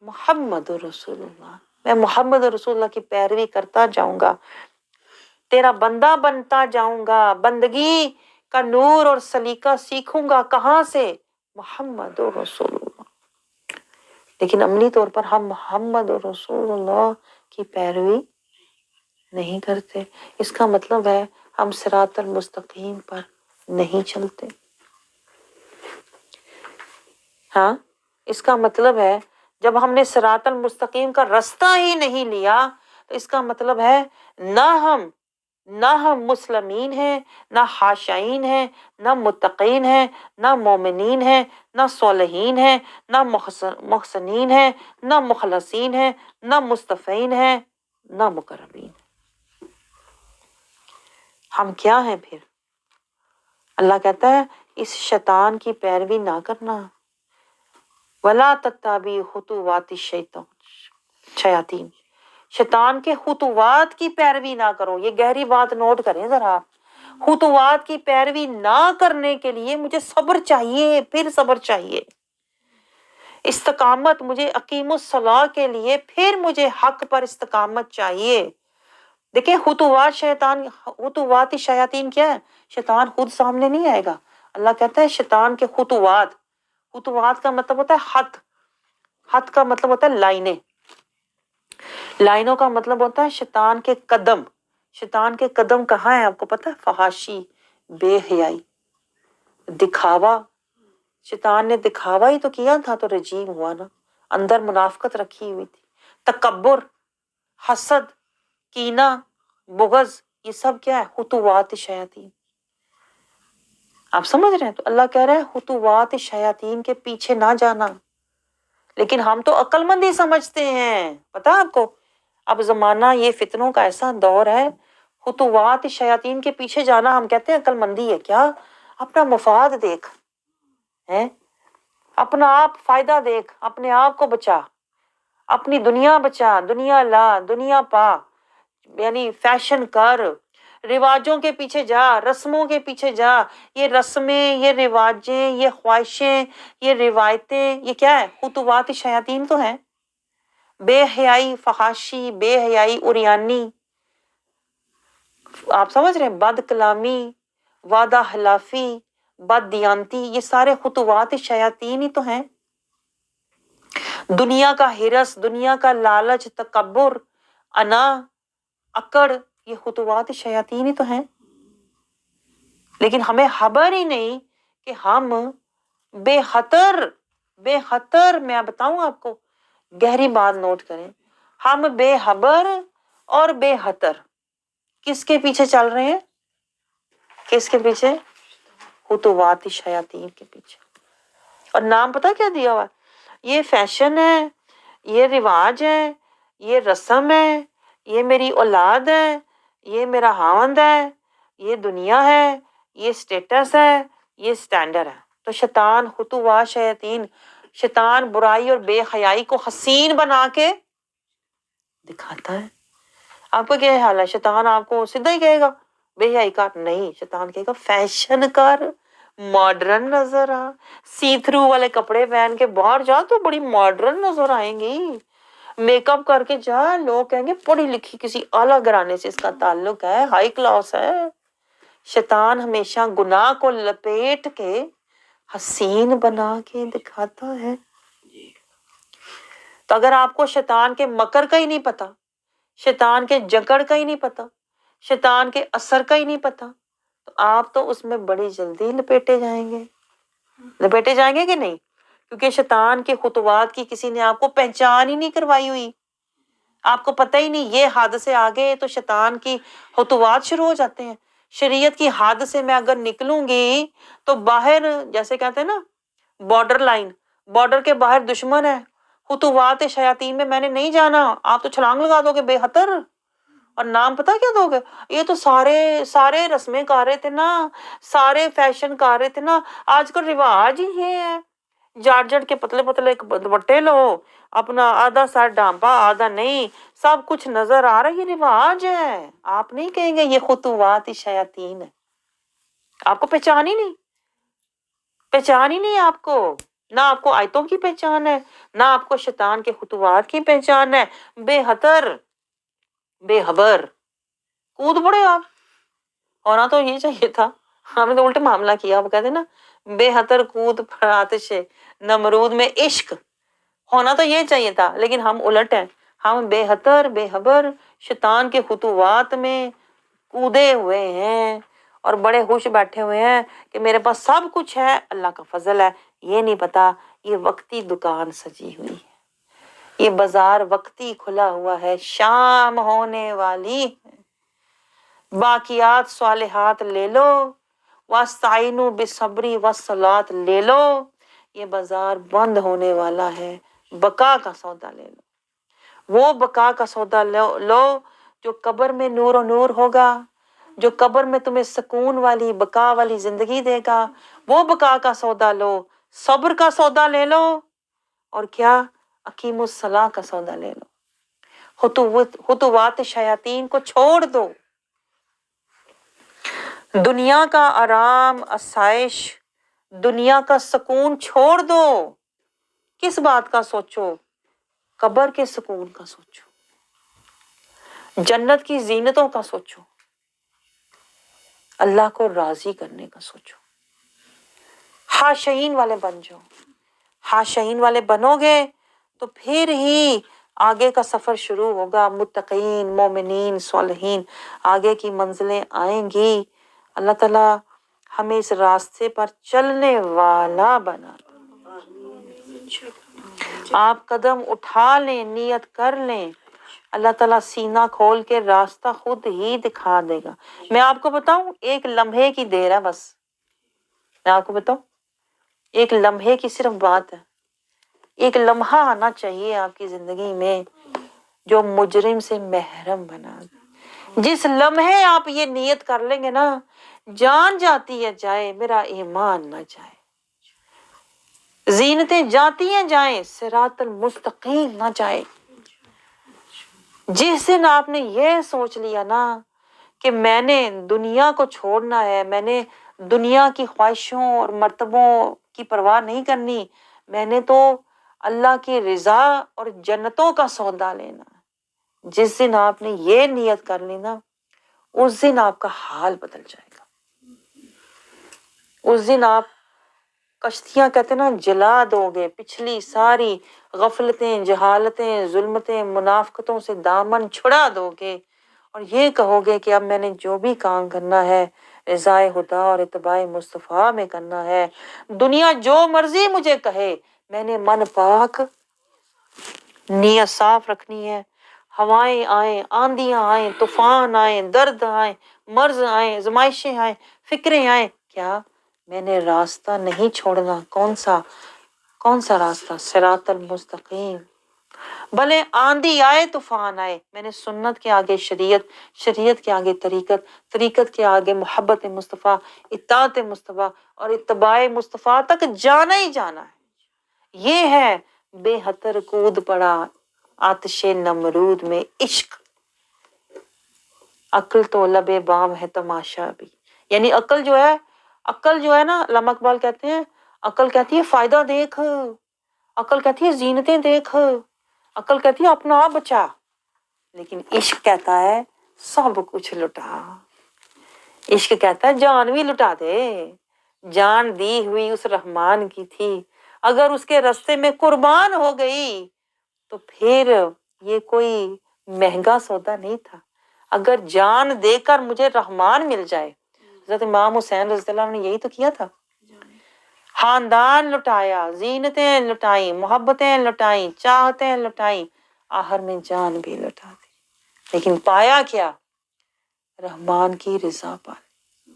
محمد رسول اللہ، میں محمد رسول اللہ کی پیروی کرتا جاؤں گا، تیرا بندہ بنتا جاؤں گا، بندگی کا نور اور سلیقہ سیکھوں گا۔ کہاں سے؟ محمد رسول اللہ۔ لیکن عملی طور پر ہم محمد رسول اللہ کی پیروی نہیں کرتے۔ اس کا مطلب ہے ہم صراط المستقیم پر نہیں چلتے۔ ہاں، اس کا مطلب ہے جب ہم نے صراط المستقیم کا رستہ ہی نہیں لیا تو اس کا مطلب ہے نہ ہم مسلمین ہیں، نہ خاشعین ہیں، نہ متقین ہیں، نہ مومنین ہیں، نہ صالحین ہیں، نہ محسنین ہیں، نہ مخلصین ہیں، نہ مصطفین ہیں، نہ مقربین۔ ہم کیا ہیں پھر؟ اللہ کہتا ہے اس شیطان کی پیروی نہ کرنا، وَلَا تَتَّبِعُوا خُطُوَاتِ الشَّيَاطِینِ، شیطان کے خطوات کی پیروی نہ کرو۔ یہ گہری بات نوٹ کریں ذرا آپ۔ خطوات کی پیروی نہ کرنے کے لیے مجھے صبر چاہیے، پھر صبر چاہیے، استقامت، مجھے اقیم الصلاح کے لیے پھر مجھے حق پر استقامت چاہیے۔ دیکھیں خطوات شیاطین کیا ہے؟ شیطان خود سامنے نہیں آئے گا۔ اللہ کہتا ہے شیطان کے خطوات کا مطلب ہوتا ہے خط کا مطلب ہوتا ہے لائنیں، لائنوں کا مطلب ہوتا ہے شیطان کے قدم۔ شیطان کے قدم کہاں ہیں آپ کو پتہ ہے؟ فحاشی، بے حیائی، دکھاوا۔ شیطان نے دکھاوا ہی تو کیا تھا تو رجیم ہوا نا، اندر منافقت رکھی ہوئی تھی، تکبر، حسد، کینہ، بغض، یہ سب کیا ہے؟ خطوات شیاطین۔ آپ سمجھ رہے ہیں؟ تو اللہ کہہ رہا ہے خطوات شیاطین کے پیچھے نہ جانا۔ لیکن ہم تو عقل مند ہی سمجھتے ہیں، پتہ آپ کو اب زمانہ یہ فتنوں کا ایسا دور ہے، خطوات شیاطین کے پیچھے جانا ہم کہتے ہیں عقل مندی ہے۔ کیا؟ اپنا مفاد دیکھ، اپنا آپ فائدہ دیکھ، اپنے آپ کو بچا، اپنی دنیا بچا، دنیا لا دنیا پا، یعنی فیشن کر، رواجوں کے پیچھے جا، رسموں کے پیچھے جا۔ یہ رسمیں، یہ رواجیں، یہ خواہشیں، یہ روایتیں، یہ کیا ہے؟ خطوات شیاطین تو ہیں۔ بے حیائی، فحاشی، بے حیائی، عریانی، آپ سمجھ رہے ہیں، بد کلامی، وعدہ خلافی، بد دیانتی، یہ سارے خطوات شیاطین ہی تو ہیں۔ دنیا کا ہرس، دنیا کا لالچ، تکبر، انا، اکڑ، یہ خطوات شیاطین ہی تو ہیں۔ لیکن ہمیں خبر ہی نہیں کہ ہم بے خطر، میں بتاؤں آپ کو، گہری بات نوٹ کریں، ہم بے خبر اور بے خطر کس کے پیچھے چل رہے ہیں؟ کس کے پیچھے؟ خطوات شیاطین کے پیچھے۔ اور نام پتہ کیا دیا ہوا ہے؟ یہ فیشن ہے، یہ رواج ہے، یہ رسم ہے، یہ میری اولاد ہے، یہ میرا خاوند ہے، یہ دنیا ہے، یہ اسٹیٹس ہے، یہ اسٹینڈرڈ ہے۔ تو شیطان خطوات شیاطین، شیطان برائی اور بے حیائی کو حسین بنا کے دکھاتا ہے۔ آپ کا کیا حال ہے؟ شیطان آپ کو سیدھا ہی کہے گا بے حیائی کر؟ نہیں، شیطان کہے گا فیشن کر، ماڈرن نظر آ، سی تھرو والے کپڑے پہن کے باہر جا تو بڑی ماڈرن نظر آئیں گی، میک اپ کر کے جا، لوگ کہیں گے پڑھی لکھی کسی اعلیٰ گھرانے سے اس کا تعلق ہے، ہائی کلاس ہے۔ شیطان ہمیشہ گناہ کو لپیٹ کے حسین بنا کے دکھاتا ہے۔ تو اگر آپ کو شیطان کے مکر کا ہی نہیں پتا، شیطان کے جکڑ کا ہی نہیں پتا، شیطان کے اثر کا ہی نہیں پتا، تو آپ تو اس میں بڑی جلدی لپیٹے جائیں گے۔ لپیٹے جائیں گے کہ نہیں؟ کیونکہ شیطان کے خطوات کی کسی نے آپ کو پہچان ہی نہیں کروائی ہوئی، آپ کو پتہ ہی نہیں۔ یہ حد سے آگے تو شیطان کی خطوات شروع ہو جاتے ہیں۔ شریعت کی حد سے میں اگر نکلوں گی تو باہر، جیسے کہتے ہیں نا بارڈر لائن، بارڈر کے باہر دشمن ہے، خطوات شیاطین میں میں نے نہیں جانا، آپ تو چھلانگ لگا دو گے بے خطر، اور نام پتہ کیا دو گے؟ یہ تو سارے رسمیں کر رہے تھے نا، سارے فیشن کر رہے تھے نا، آج کل رواج ہی یہ ہے، جارجٹ کے پتلے پتلے دوپٹے لو، اپنا آدھا سر ڈھانپا آدھا نہیں، سب کچھ نظر آ رہا ہے، یہ رواج ہے۔ آپ نہیں کہیں گے یہ خطوات شیاطین ہے؟ آپ کو پہچان ہی نہیں، پہچان ہی نہیں آپ کو، نہ آپ کو آیتوں کی پہچان ہے، نہ آپ کو شیطان کے خطوات کی پہچان ہے۔ بے خطر، بے خبر، کود پڑے آپ۔ ہونا تو یہ چاہیے تھا، ہم نے تو الٹا معاملہ کیا۔ وہ کہتے ہیں نا بے خطر کود پڑا آتش نمرود میں عشق، ہونا تو یہ چاہیے تھا، لیکن ہم الٹ ہیں، ہم بے خطر بے خبر شیطان کے خطوات میں کودے ہوئے ہیں اور بڑے خوش بیٹھے ہوئے ہیں کہ میرے پاس سب کچھ ہے، اللہ کا فضل ہے۔ یہ نہیں پتا یہ وقتی دکان سجی ہوئی ہے، یہ بازار وقتی کھلا ہوا ہے، شام ہونے والی ہے۔ باقیات صالحات لے لو، واستعینوا بالصبر والصلاۃ لے لو، یہ بازار بند ہونے والا ہے، بقا کا سودا لے لو۔ وہ بقا کا سودا لو جو قبر میں نور و نور ہوگا، جو قبر میں تمہیں سکون والی بقا والی زندگی دے گا، وہ بقا کا سودا لو۔ صبر کا سودا لے لو، اور کیا؟ اقیم الصلاۃ کا سودا لے لو۔ خطوات شیاطین کو چھوڑ دو، دنیا کا آرام آسائش، دنیا کا سکون چھوڑ دو۔ کس بات کا سوچو؟ قبر کے سکون کا سوچو، جنت کی زینتوں کا سوچو، اللہ کو راضی کرنے کا سوچو۔ خاشعین والے بن جاؤ۔ خاشعین والے بنو گے تو پھر ہی آگے کا سفر شروع ہوگا، متقین مومنین صالحین آگے کی منزلیں آئیں گی۔ اللہ تعالیٰ ہمیں اس راستے پر چلنے والا بنا دے۔ آپ قدم اٹھا لیں، نیت کر لیں، اللہ تعالیٰ سینہ کھول کے راستہ خود ہی دکھا دے گا۔ میں آپ کو بتاؤں، ایک لمحے کی دیر ہے بس، میں آپ کو بتاؤں ایک لمحے کی صرف بات ہے۔ ایک لمحہ آنا چاہیے آپ کی زندگی میں جو مجرم سے محرم بنا دے۔ جس لمحے آپ یہ نیت کر لیں گے نا، جان جاتی ہے جائے میرا ایمان نہ جائے، زینتیں جاتی ہیں جائیں صراط المستقیم نہ جائے۔ جس دن آپ نے یہ سوچ لیا نا کہ میں نے دنیا کو چھوڑنا ہے، میں نے دنیا کی خواہشوں اور مرتبوں کی پرواہ نہیں کرنی، میں نے تو اللہ کی رضا اور جنتوں کا سودا لینا ہے، جس دن آپ نے یہ نیت کر لی نا، اس دن آپ کا حال بدل جائے گا۔ اس دن آپ کشتیاں کہتے نا جلا دو گے، پچھلی ساری غفلتیں جہالتیں ظلمتیں منافقتوں سے دامن چھڑا دو گے، اور یہ کہو گے کہ اب میں نے جو بھی کام کرنا ہے رضائے خدا اور اتباع مصطفیٰ میں کرنا ہے، دنیا جو مرضی مجھے کہے، میں نے من پاک نیت صاف رکھنی ہے۔ ہوائیں آئیں، آندیاں آئیں، طوفان آئیں، درد آئیں، مرض آئیں، آزمائشیں آئیں، فکریں آئیں، کیا میں نے راستہ نہیں چھوڑنا؟ کون سا راستہ؟ صراط المستقیم۔ بھلے آندھی آئے طوفان آئے، میں نے سنت کے آگے شریعت، شریعت کے آگے طریقت، طریقت کے آگے محبت مصطفیٰ، اطاعت مصطفیٰ اور اتباع مصطفیٰ تک جانا ہی جانا ہے۔ یہ ہے بے حتر کود پڑا آتش نمرود میں عشق، عقل تو لب بام ہے تماشا بھی۔ یعنی عقل جو ہے نا، علامہ اقبال کہتے ہیں عقل کہتی ہے فائدہ دیکھ، عقل کہتی ہے زینتیں دیکھ، عقل کہتی ہے اپنا آپ بچا، لیکن عشق کہتا ہے سب کچھ لٹا، عشق کہتا ہے جان بھی لٹا دے، جان دی ہوئی اس رحمان کی تھی، اگر اس کے رستے میں قربان ہو گئی تو پھر یہ کوئی مہنگا سودا نہیں تھا۔ اگر جان دے کر مجھے رحمان مل جائے، حضرت امام حسین رضی اللہ عنہ نے یہی تو کیا تھا، خاندان لٹایا، زینتیں لٹائیں، محبتیں لٹائیں، چاہتیں لٹائیں، آخر میں جان بھی لٹا دی، لیکن پایا کیا؟ رحمان کی رضا پا لی۔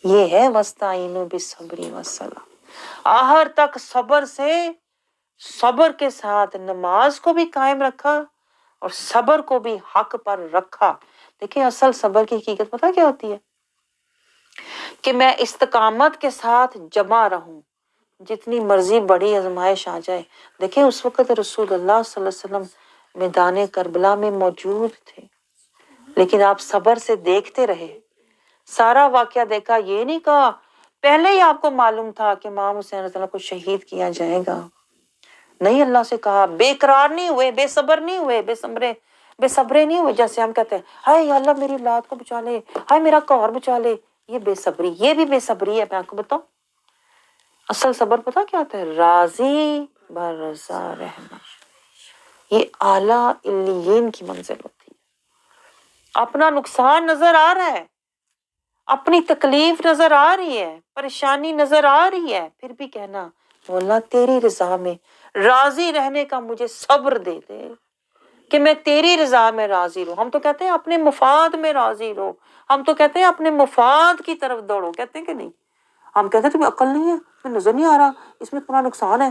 یہ ہے وستعینوا بالصبر والصلاۃ، آخر تک صبر سے، صبر کے ساتھ نماز کو بھی قائم رکھا اور صبر کو بھی حق پر رکھا۔ دیکھیں اصل صبر کی حقیقت پتہ کیا ہوتی ہے؟ کہ میں استقامت کے ساتھ جمع رہوں، جتنی مرضی بڑی آزمائش آ جائے۔ دیکھیں اس وقت رسول اللہ صلی اللہ علیہ وسلم میدان کربلا میں موجود تھے، لیکن آپ صبر سے دیکھتے رہے، سارا واقعہ دیکھا، یہ نہیں کہا، پہلے ہی آپ کو معلوم تھا کہ امام حسین رضی اللہ عنہ کو شہید کیا جائے گا، نہیں، اللہ سے کہا، بے قرار نہیں ہوئے، بے صبر نہیں ہوئے، بے صبرے نہیں ہوئے، جیسے ہم کہتے ہیں ہائے یا اللہ میری اولاد کو بچا لے، ہائے میرا کور بچا لے، یہ بے صبری، یہ بھی بے صبری ہے۔ میں آپ کو بتاؤں اصل صبر پتہ کیا ہوتا ہے؟ راضی برضا رہنا، یہ اعلیٰ علیین کی منزل ہوتی ہے۔ اپنا نقصان نظر آ رہا ہے، اپنی تکلیف نظر آ رہی ہے، پریشانی نظر آ رہی ہے، پھر بھی کہنا مولا تیری رضا میں راضی رہنے کا مجھے صبر دے دے کہ میں تیری رضا میں راضی رہوں۔ ہم تو کہتے ہیں اپنے مفاد میں راضی رہو، ہم تو کہتے ہیں اپنے مفاد کی طرف دوڑو، کہتے ہیں کہ نہیں؟ ہم کہتے ہیں تمہیں عقل نہیں ہے، تمہیں نظر نہیں آ رہا اس میں تمہارا نقصان ہے،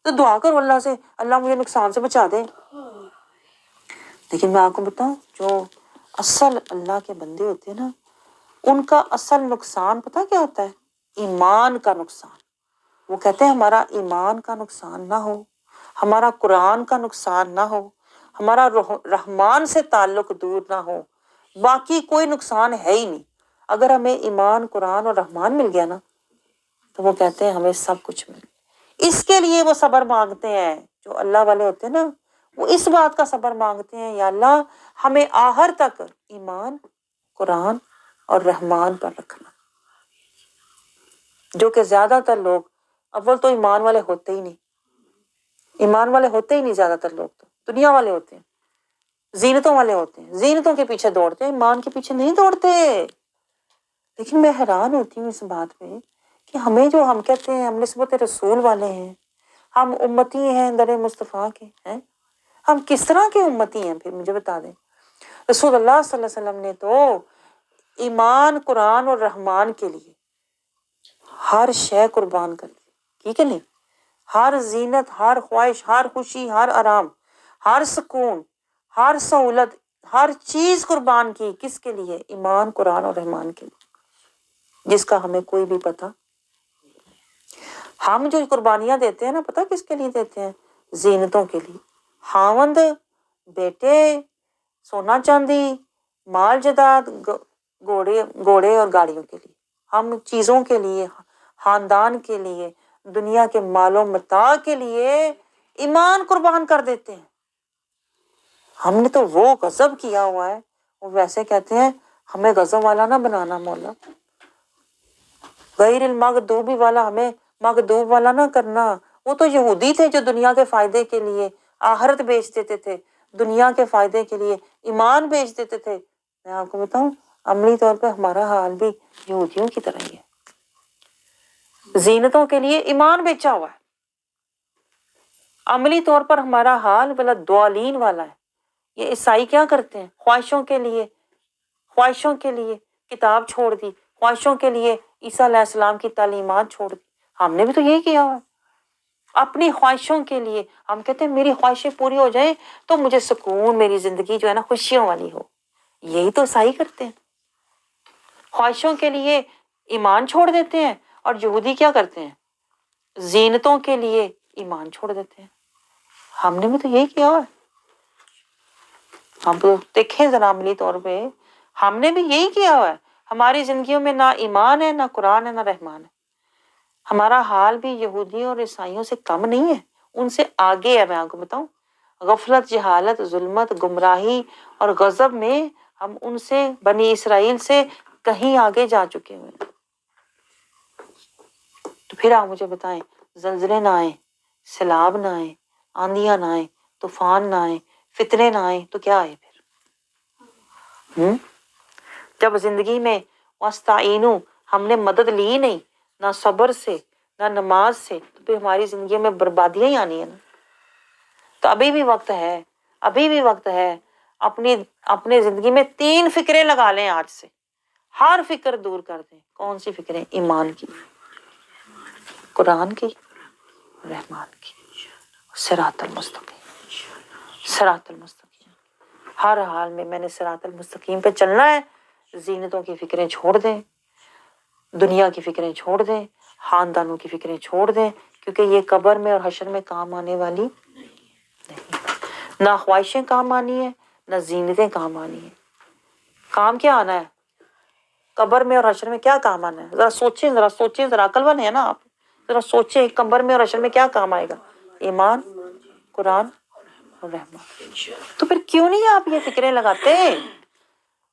تو دعا کرو اللہ سے، اللہ مجھے نقصان سے بچا دے۔ لیکن میں آپ کو بتاؤں جو اصل اللہ کے بندے ہوتے ہیں نا، ان کا اصل نقصان پتہ کیا ہوتا ہے؟ ایمان کا نقصان۔ وہ کہتے ہیں ہمارا ایمان کا نقصان نہ ہو، ہمارا قرآن کا نقصان نہ ہو، ہمارا رحمان سے تعلق دور نہ ہو، باقی کوئی نقصان ہے ہی نہیں۔ اگر ہمیں ایمان، قرآن اور رحمان مل گیا نا، تو وہ کہتے ہیں ہمیں سب کچھ مل گیا۔ اس کے لیے وہ صبر مانگتے ہیں، جو اللہ والے ہوتے ہیں نا، وہ اس بات کا صبر مانگتے ہیں، یا اللہ ہمیں آخر تک ایمان، قرآن اور رحمان پر رکھنا۔ جو کہ زیادہ تر لوگ اول تو ایمان والے ہوتے ہی نہیں، ایمان والے ہوتے ہی نہیں، زیادہ تر لوگ تو دنیا والے ہوتے ہیں، زینتوں والے ہوتے ہیں، زینتوں کے پیچھے دوڑتے ہیں، ایمان کے پیچھے نہیں دوڑتے۔ لیکن میں حیران ہوتی ہوں اس بات پہ کہ ہمیں جو ہم کہتے ہیں ہم نسبت رسول والے ہیں، ہم امتی ہیں در مصطفیٰ کے ہیں، ہم کس طرح کے امتی ہیں؟ پھر مجھے بتا دیں۔ رسول اللہ صلی اللہ علیہ وسلم نے تو ایمان، قرآن اور رحمان کے لیے ہر شے قربان کر دی، ٹھیک ہے نہیں؟ ہر زینت، ہر خواہش، ہر خوشی، ہر آرام، ہر سکون، ہر سہولت، ہر چیز قربان کی، کس کے لیے؟ ایمان، قرآن اور رحمان کے لیے، جس کا ہمیں کوئی بھی پتہ۔ ہم جو قربانیاں دیتے ہیں نا، پتہ کس کے لیے دیتے ہیں؟ زینتوں کے لیے، خاوند، بیٹے، سونا چاندی، مال جائیداد، گھوڑے اور گاڑیوں کے لیے، ہم چیزوں کے لیے، خاندان کے لیے، دنیا کے مال و متاع کے لیے ایمان قربان کر دیتے ہیں۔ ہم نے تو وہ غضب کیا ہوا ہے، وہ ویسے کہتے ہیں ہمیں غضب والا نہ بنانا مولا، غیر المغضوب والا، ہمیں مغضوب والا نہ کرنا۔ وہ تو یہودی تھے جو دنیا کے فائدے کے لیے آخرت بیچ دیتے تھے، دنیا کے فائدے کے لیے ایمان بیچ دیتے تھے۔ میں آپ کو بتاؤں عملی طور پہ ہمارا حال بھی یہودیوں کی طرح ہی ہے، زینتوں کے لیے ایمان بیچا ہوا ہے۔ عملی طور پر ہمارا حال بلا دوالین والا ہے۔ یہ عیسائی کیا کرتے ہیں؟ خواہشوں کے لیے کتاب چھوڑ دی، خواہشوں کے لیے عیسیٰ علیہ السلام کی تعلیمات چھوڑ دی۔ ہم نے بھی تو یہی کیا ہوا ہے۔ اپنی خواہشوں کے لیے ہم کہتے ہیں میری خواہشیں پوری ہو جائیں تو مجھے سکون، میری زندگی جو ہے نا خوشیوں والی ہو. یہی تو عیسائی کرتے ہیں، خواہشوں کے لیے ایمان چھوڑ دیتے ہیں. اور یہودی کیا کرتے ہیں؟ زینتوں کے لیے ایمان چھوڑ دیتے ہیں. ہم نے بھی تو یہی کیا ہے. ہم تو دیکھیں ذرا عملی طور پہ ہم نے بھی یہی کیا ہوا ہے. ہماری زندگیوں میں نہ ایمان ہے، نہ قرآن ہے، نہ رحمان ہے. ہمارا حال بھی یہودیوں اور عیسائیوں سے کم نہیں ہے، ان سے آگے ہے. میں آپ کو بتاؤں، غفلت، جہالت، ظلمت، گمراہی اور غضب میں ہم ان سے، بنی اسرائیل سے کہیں آگے جا چکے ہوئے ہیں. تو پھر آپ مجھے بتائیں، زلزلے نہ آئیں، سیلاب نہ آئیں، آندیاں نہ آئیں، طوفان نہ آئیں، فتنے نہ آئیں تو کیا آئے پھر؟ جب زندگی میں واستعینوا ہم نے مدد لی نہیں، نہ صبر سے نہ نماز سے، تو پھر ہماری زندگی میں بربادیاں ہی آنی ہیں نا. تو ابھی بھی وقت ہے، ابھی بھی وقت ہے. اپنی زندگی میں 3 فکریں لگا لیں آج سے، ہر فکر دور کر دیں. کون سی فکریں؟ ایمان کی، قرآن کی، رحمان کی، صراط المستقیم، صراط المستقیم. ہر حال میں میں نے صراط المستقیم پہ چلنا ہے. زینتوں کی فکریں چھوڑ دیں، دنیا کی فکریں چھوڑ دیں، خاندانوں کی فکریں چھوڑ دیں، کیونکہ یہ قبر میں اور حشر میں کام آنے والی نہیں. نہ خواہشیں کام آنی ہے، نہ زینتیں کام آنی ہیں. کام کیا آنا ہے قبر میں اور حشر میں؟ کیا کام آنا ہے؟ ذرا سوچیں، ذرا سوچیں، ذرا عقل والے ہیں نا آپ. ذرا سوچیں قبر میں اور حشر میں کیا کام آئے گا؟ ایمان، قرآن اور رحمان. تو پھر کیوں نہیں آپ یہ فکریں لگاتے؟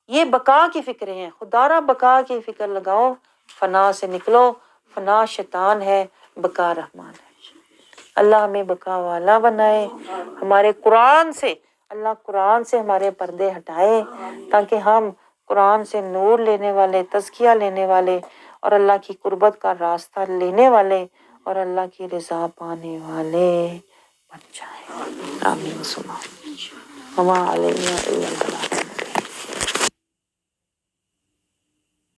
یہ بقا کی فکریں ہیں. خدا را بقا کی فکر لگاؤ، فنا سے نکلو. فنا شیطان ہے، بقا رحمان ہے. اللہ ہمیں بقا والا بنائے. ہمارے قرآن سے، اللہ قرآن سے ہمارے پردے ہٹائے، تاکہ ہم قرآن سے نور لینے والے، تزکیہ لینے والے اور اللہ کی قربت کا راستہ لینے والے اور اللہ کی رضا پانے والے بن جائیں. آمین. وما علینا الا البلاغ.